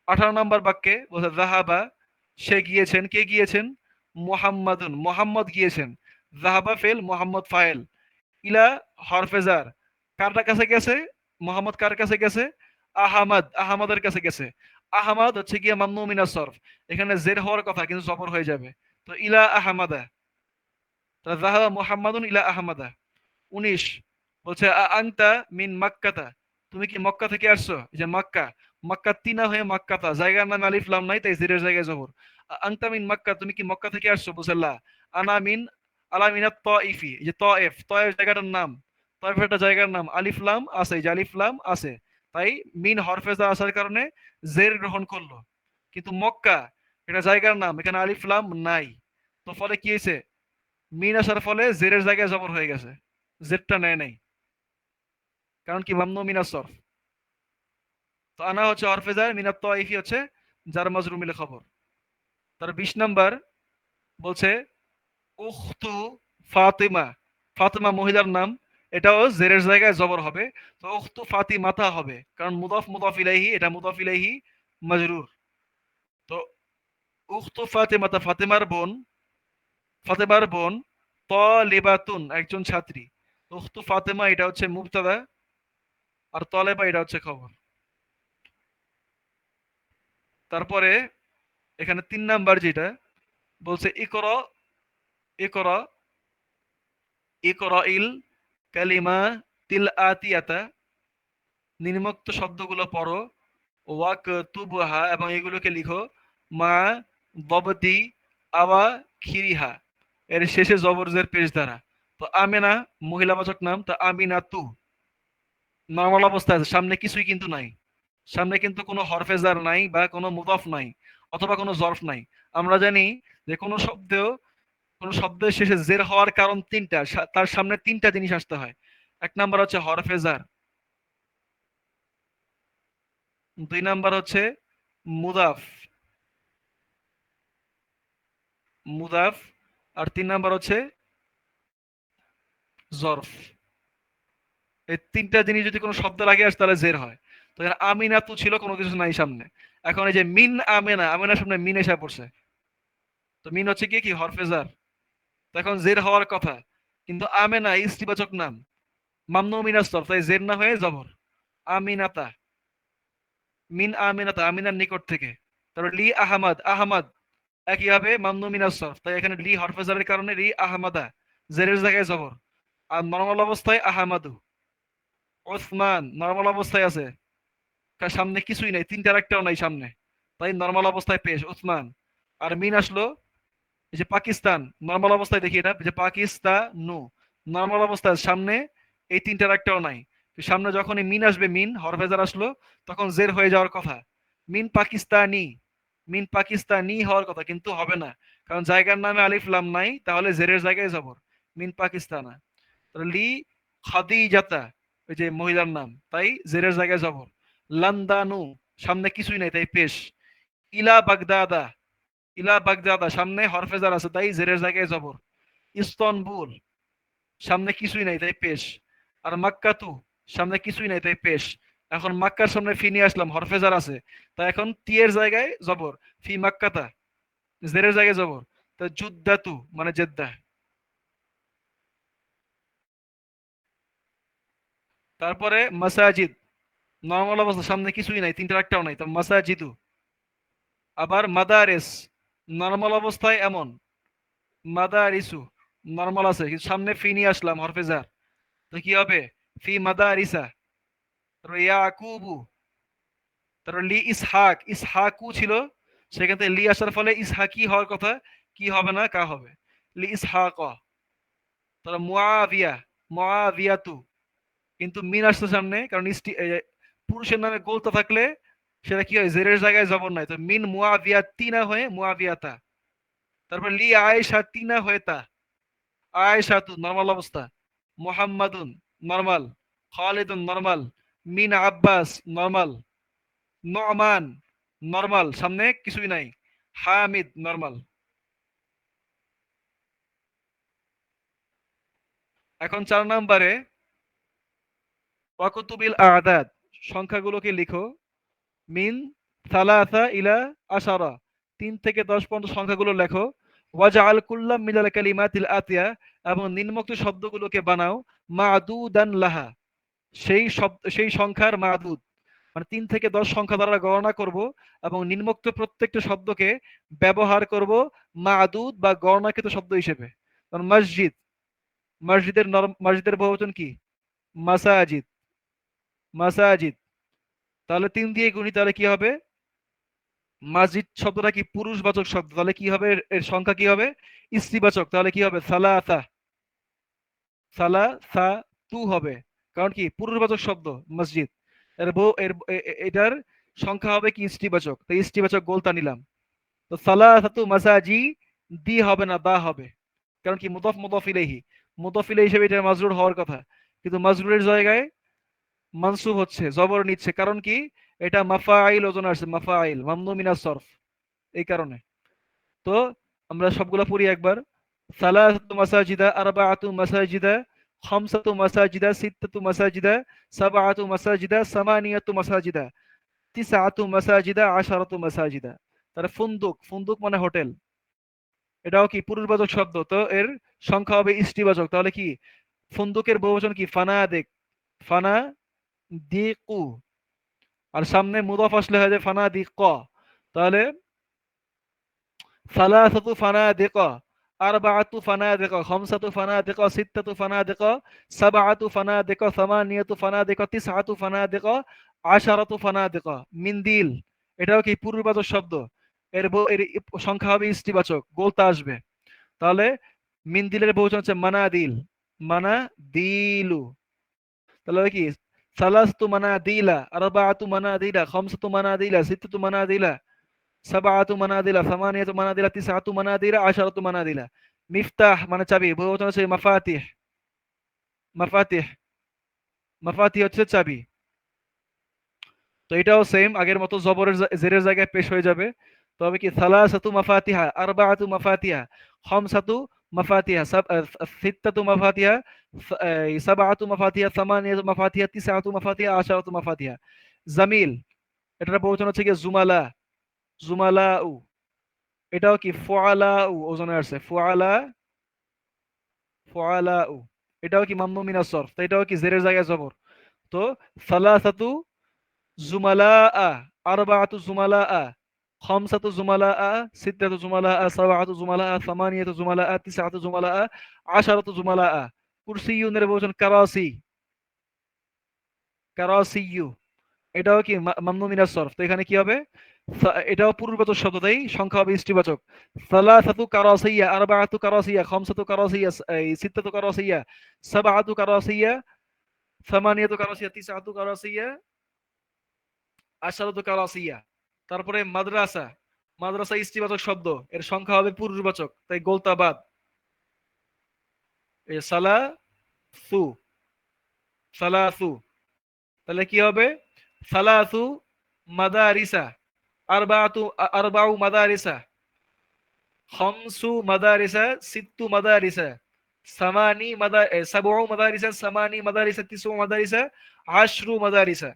18 নম্বর বাক্যে বলছে জাহাবা সে গিয়েছেন, কে গিয়েছেন? মুহাম্মাদুন, মুহাম্মদ গিয়েছেন। জাহাবা ফেল, মুহাম্মদ ফাইল। ইলা হরফেজার, কার কাছে গেছে? মোহাম্মদ কার কাছে গেছে? আহমদ, আহমদের কাছে গেছে। আহমদ হচ্ছে গিয়ে মামনু মিনাস সরফ, এখানে জের হওয়ার কথা কিন্তু জবর হয়ে যাবে। তো ইলা আহমাদা, তা যাহাবা মুহাম্মাদুন ইলা আহমাদা। 19 বলছে আনতা মিন মাক্কাতা, তুমি কি মক্কা থেকে আসছো? এই যে মক্কা, মক্কা তিনা হয়ে মক্কাতা, জায়গার নামে আলিফ লাম নাই, তাই জিরের জায়গায় জবর। আনতা মিন মক্কা, তুমি কি মক্কা থেকে আসছো? বলছে লা। আনা মিন, আলা মিনাত তাইফি, এই যে তায়েফ, তায়েফ জায়গাটার নাম, তায়েফ একটা জায়গার নাম, আলিফ লাম আছে, এই যে আলিফ লাম আছে, তাই মিন হরফেজা আসার কারণে জের গ্রহণ করলো। কিন্তু মক্কা এটা জায়গার নাম, এখানে আলিফ লাম নাই, তো ফলে কি হয়েছে? মিন আসার ফলে জেরের জায়গায় জবর হয়ে গেছে, জেরটা নেয় নাই, কারণ কি মামনু মিনাস সরফ। তো আনা হচ্ছে হরফে জার, মিনাত তাইফি হচ্ছে যার মাজরুর মিলে খবর। তার 20 নম্বর বলছে উখতু ফাতিমা, ফাতিমা মহিলার নাম, এটাও জেরের জায়গায় জবর হবে। তো উখতু ফাতিমাতা হবে, কারণ মুদাফ মুদাফ ইলাইহি, এটা মুদাফ ইলাইহি মাজরুর। তো উখতু ফাতিমাতা, ফাতিমার বোন, ফাতিমার বোন, তালিবাতুন একজন ছাত্রী। উখতু ফাতিমা এটা হচ্ছে মুবতাদা, আর তলেবা এটা হচ্ছে খবর। তারপরে এখানে 3 নাম্বার যেটা, বলছে ইকরা, ইকরা, ইকরা ইল কালিমা তিল আতিয়াতা, নিম্নোক্ত শব্দগুলো পড়ো, ওয়াক তুবহা, এবং এগুলোকে লিখো, মা ববদি আওয়া খিরিহা, এর শেষে জবরজের পেশ দ্বারা। তো আমেনা মহিলাবাচক নাম, তো আমিনা তু নর্মাল অবস্থায় আছে, সামনে কিছুই কিন্তু নাই, সামনে কিন্তু কোনো হরফেজার নাই বা কোনো মুদাফ নাই অথবা কোনো জরফ নাই। আমরা জানি যে কোনো শব্দের শেষে জের হওয়ার কারণ তিনটা, তার সামনে তিনটা জিনিস আসতে হয়। এক নাম্বার হচ্ছে হরফেজার, দুই নাম্বার হচ্ছে মুদাফ, মুদাফ, আর তিন নাম্বার হচ্ছে জরফ। এই তিনটা জিনিস যদি কোনো শব্দ লাগে আসে তাহলে জের হয়। তো এখানে আমিনা তু ছিল, কোনো কিছু নাই সামনে। এখন এই যে মিন আমেনা, আমেনার সামনে মিন এসে পড়ছে, তো মিন হচ্ছে কি হরফেজার, তো এখন জের হওয়ার কথা, কিন্তু আমেনা ইস্তিবাচক নাম, মামনু মিনাস সরফ, তাই জের না হয়ে জবর। আমিনাতা, মিন আমিনাতা, আমিনার নিকট থেকে। তারপর লি আহমদ, আহমদ একই হবে মামনু মিনাস সরফ, তাই এখানে লি হরফেজারের কারণে লি আহমদা, জেরের জায়গায় জবর। আর নরমাল অবস্থায় আহমাদু। ওসমান নরমাল অবস্থায় আছে, তার সামনে কিছুই নাই, তিনটার একটাও নাই সামনে, তাই নরমাল অবস্থায় পেশ ওসমান। আর মিন আসলো, এই যে পাকিস্তান, নর্মাল অবস্থায় দেখি এটা, যে পাকিস্তানু নর্মাল অবস্থায় সামনে এই তিনটার একটাও নাই। সামনে যখনই মিন আসবে, মিন হরফেজার আসলো, তখন জের হয়ে যাওয়ার কথা। মিন পাকিস্তানি, মিন পাকিস্তানি হওয়ার কথা, কিন্তু হবে না, কারণ জায়গার নামে আলিফ লাম নাই, তাহলে জেরের জায়গায় জবর। মিন পাকিস্তানা। লি খাদিজাতা, ওই যে মহিলার নাম, তাই জেরের জায়গায় জবর। লান্দানু সামনে কিছুই নাই, তাই পেশ। ইলা বাগদাদা, ইলা বাগদাদা সামনে হরফেজার আছে, তাই জেরের জায়গায় জবর। ইস্তানবুল সামনে কিছুই নাই, তাই পেশ। আর মাক্কাতু সামনে কিছুই নাই, তাই পেশ। এখন মাক্কার সামনে ফি নিয়ে আসলাম, হরফেজার আছে, তাই এখন তি এর জায়গায় জবর, ফি মাক্কাতা, জেরের জায়গায় জবর। তো জুদ্দাতু মানে জেদ্দা। তারপরে মাসাজিদ, নর্মাল অবস্থা সামনে কিছুই নাই, তিনটার একটাও নাই, তো মাসাজিদু। আবার মাদারেস, নর্মাল অবস্থায় এমন, মাদারিসু নর্মাল আছে, কিন্তু সামনে ফি নিয়ে আসলাম হরফেজার, তো কি হবে, ফি মাদারিসা। তারপর ইয়াকুবু, তারপর লি ইসহাক, ইসহাকু ছিল, সেখান থেকে লি আসার ফলে ইসহাকি হওয়ার কথা, কি হবে না, কা হবে, লি ইসহাক। তারপর মুআবিয়া, মুআবিয়াতু, কিন্তু মিন আসছে সামনে, কারণ পুরুষের নামে গোলতা থাকলে সেটা কি হয়, জেরের জায়গায় জবর নাই, তো মিন মুআবিয়াতি না হয়ে মুআবিয়াতা। তারপর লি আয়েশা তিনা হয়ে তা, আয়েশাতু নরমাল অবস্থা, মুহাম্মাদুন নরমাল, খালিদুন নরমাল, মিন আব্বাস নরমাল, নমান নরমাল সামনে কিছুই নাই, হামিদ নরমাল। এখন 4 নম্বরে ওয়াকুতুবিল আদাদ, সংখ্যাগুলোকে লিখো, মিন সালাসা ইলা আশারা, 3 থেকে 10 পর্যন্ত সংখ্যাগুলো লেখো। ওয়াজআল কুল্লাম মিনাল কালিমাতিল আতিয়া, এবং নিম্নোক্ত শব্দগুলোকে বানাও মাদুদান লাহা, সেই সংখ্যার মাদুদ, মানে 3 থেকে 10 সংখ্যা দ্বারা গণনা করব, এবং নিম্নোক্ত প্রত্যেকটা শব্দকে ব্যবহার করব মাদুদ বা গণনাকৃত শব্দ হিসেবে। কারণ মসজিদ, মসজিদের বহুবচন কি, মাসাজিদ, মাসাজিদ। তাহলে 3 দিয়ে গুণি, তাহলে কি হবে, মাসজিদ শব্দটা কি পুরুষবাচক শব্দ, তাহলে কি হবে, এর সংখ্যা কি হবে, স্ত্রীবাচক, তাহলে কি হবে, সালাসা, সালাসা তু হবে, কারণ কি পুরুষবাচক শব্দ মসজিদ, এর বউ এর এটার সংখ্যা হবে কি স্ত্রীবাচক, তাই স্ত্রীবাচক গোলতা নিলাম। তো সালাসাতু মাসাজি, দি হবে না, দা হবে, কারণ কি মুদাফ মুদাফ ইলাইহি, মুদাফ ইলাইহি হিসেবে এটা মাজরুর হওয়ার কথা, কিন্তু মাজরুরের জায়গায় মানসুব হচ্ছে, জবর নিচ্ছে, কারণ কি এটা মাফাইল ওজন আসছে, মাফাইল মামনু মিনাস সরফ, এই কারণে। তো আমরা সবগুলা পড়ি একবার। সালাসাতু মাসাজিদা, আরবাআতু মাসাজিদা, খামসাতু মাসাজিদা, সিত্তাতু মাসাজিদা, সাবআতু মাসাজিদা, সামানিয়াতু মাসাজিদা, তিসআতু মাসাজিদা, আশারাতু মাসাজিদা। তাহলে ফুন্দুক, ফুন্দুক মানে হোটেল, এটাও কি পুরুষবাচক শব্দ, তো এর সংখ্যা হবে স্ত্রীবাচক, তাহলে কি ফুন্দুকের বহুবচন কি, ফানাদিক, ফানা দিকু। আর সামনে মুদাফ আসলে হয় যে ফানাদিক, তাহলে সালাসাতু ফানাদিকা, আরবাআতু ফানাদিকা, খামসাতু ফানাদিকা, সিত্তাতু ফানাদিকা, সাবআতু ফানাদিকা, সামানিয়াতু ফানাদিকা, তিসআতু ফানাদিকা, আশারাতু ফানাদিকা। মিন্দিল, এটাও কি পূর্ববাচক শব্দ। এর সংখ্যা হবে ইস্টিবাচক, গোলতা আসবে। তাহলে মিন্দিলের বহুবচন হচ্ছে মানাদিল, মানাদিলু। তাহলে হবে কি সালাসতু মানাদিলা, আরবাআতু মানাদিলা, খামসাতু মানাদিলা, সিত্তাতু মানাদিলা, সাবআতু মানাদিলা, সামানিয়াতু মানাদিলা, তিসআতু মানাদিলা, আশারাতু মানাদিলা। মিফতাহ মানে চাবি, বহুবচন হচ্ছে মাফাতিহ, মাফাতিহ, মাফাতিহ হচ্ছে চাবি। তো এটাও সেম আগের মতো জবরের জেরের জায়গায় পেশ হয়ে যাবে। তবে কি সালাসাতু মাফাতিহা, আরবাআতু মাফাতিহা, খামসাতু মাফাতিহা, সিত্তাতু মাফাতিহা, সাবআতু মাফাতিহা, সামানিয়াতু মাফাতিহা, তিসআতু মাফাতিহা, আশারাতু মাফাতিহা। জামিল, এটার বহুবচন হচ্ছে কি জুমালা, জুমালাউ। এটাও কি ফুআলাউ ওজনে আসছে, ফুআলা, ফুআলাউ। এটাও কি মামনু মিনাস সরফ, তো এটাও কি জেরের জায়গায় জবর। তো সালাসাতু জুমালাআ, আরবাআতু জুমালাআ, খামসাতু জুমালাআ, সিত্তাতু জুমালাআ, সাবআতু জুমালাআ, সামানিয়াতু জুমালাআ, তিসআতু জুমালাআ, আশারাতু জুমালাআ। কুরসিয়ুনের বহুবচন কারাসি, কারাসিয়্যু। এটাও কি মামনু মিনাস সরফ, তো এখানে কি হবে এটাও পূর্ববাচক শব্দ, তাই সংখ্যা হবে ইষ্টিবাচক। সালাসাতু কারাসিয়া, আরবাআতু কারাসিয়া, খামসাতু কারাসিয়া, সিত্তাতু কারাসিয়া, সাবআতু কারাসিয়া, সামানিয়াতু কারাসিয়া, তিসআতু কারাসিয়া, আশারাতু কারাসিয়া। তারপরে মাদ্রাসা, মাদ্রাসা ইস্তিবাচক শব্দ, এর সংখ্যা হবে পুরুষবাচক, তাই গোলতা বাদ। সালা সু, সালাসু। তাহলে কি হবে সালাসু মাদারিসা, আরবাতু, আরবাউ মাদারিসা, খামসু মাদারিসা, সিত্তু মাদারিসা, সামানি মাদা সাবউ মাদারিসা, সামানি মাদারিসা, তিসউ মাদারিসা, আশরু মাদারিসা।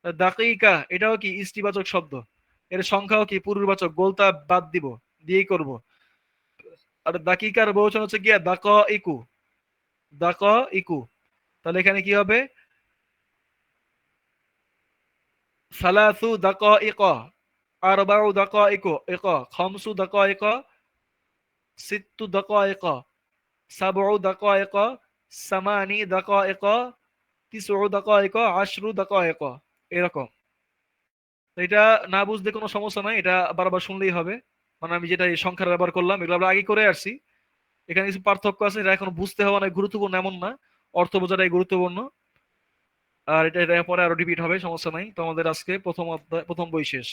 দাকিকা, এটাও কি ইস্তিবাচক শব্দ, এর সংখ্যাও কি পুরুষবাচক, গোলতা বাদ দিব, দিয়েই করব। আর দাকিকার বহুবচন হচ্ছে গিয়া দাক ইকু, দাক ইকু। তাহলে এখানে কি হবে সালাসু দাক ইক, আরবাউ দাক ইক, খামসু দাক ইক, সিত্তু দাক ইক, সাবউ দাক ইক, সামানি দাক ইক, তিসউ দাক ইক, আশরু দাক ইক। এরকম। তো এটা না বুঝতে কোনো সমস্যা নাই, এটা বারবার শুনলেই হবে। মানে আমি যেটা এই সংখ্যার ব্যবহার করলাম এগুলো আমরা আগে করে আসছি। এখানে কিছু পার্থক্য আছে, এটা এখন বুঝতে হওয়া অনেক গুরুত্বপূর্ণ এমন না, অর্থ বোঝাটাই গুরুত্বপূর্ণ। আর এটা পরে আরো রিপিট হবে, সমস্যা নাই। তো আমাদের আজকে প্রথম অধ্যায়, প্রথম বই শেষ।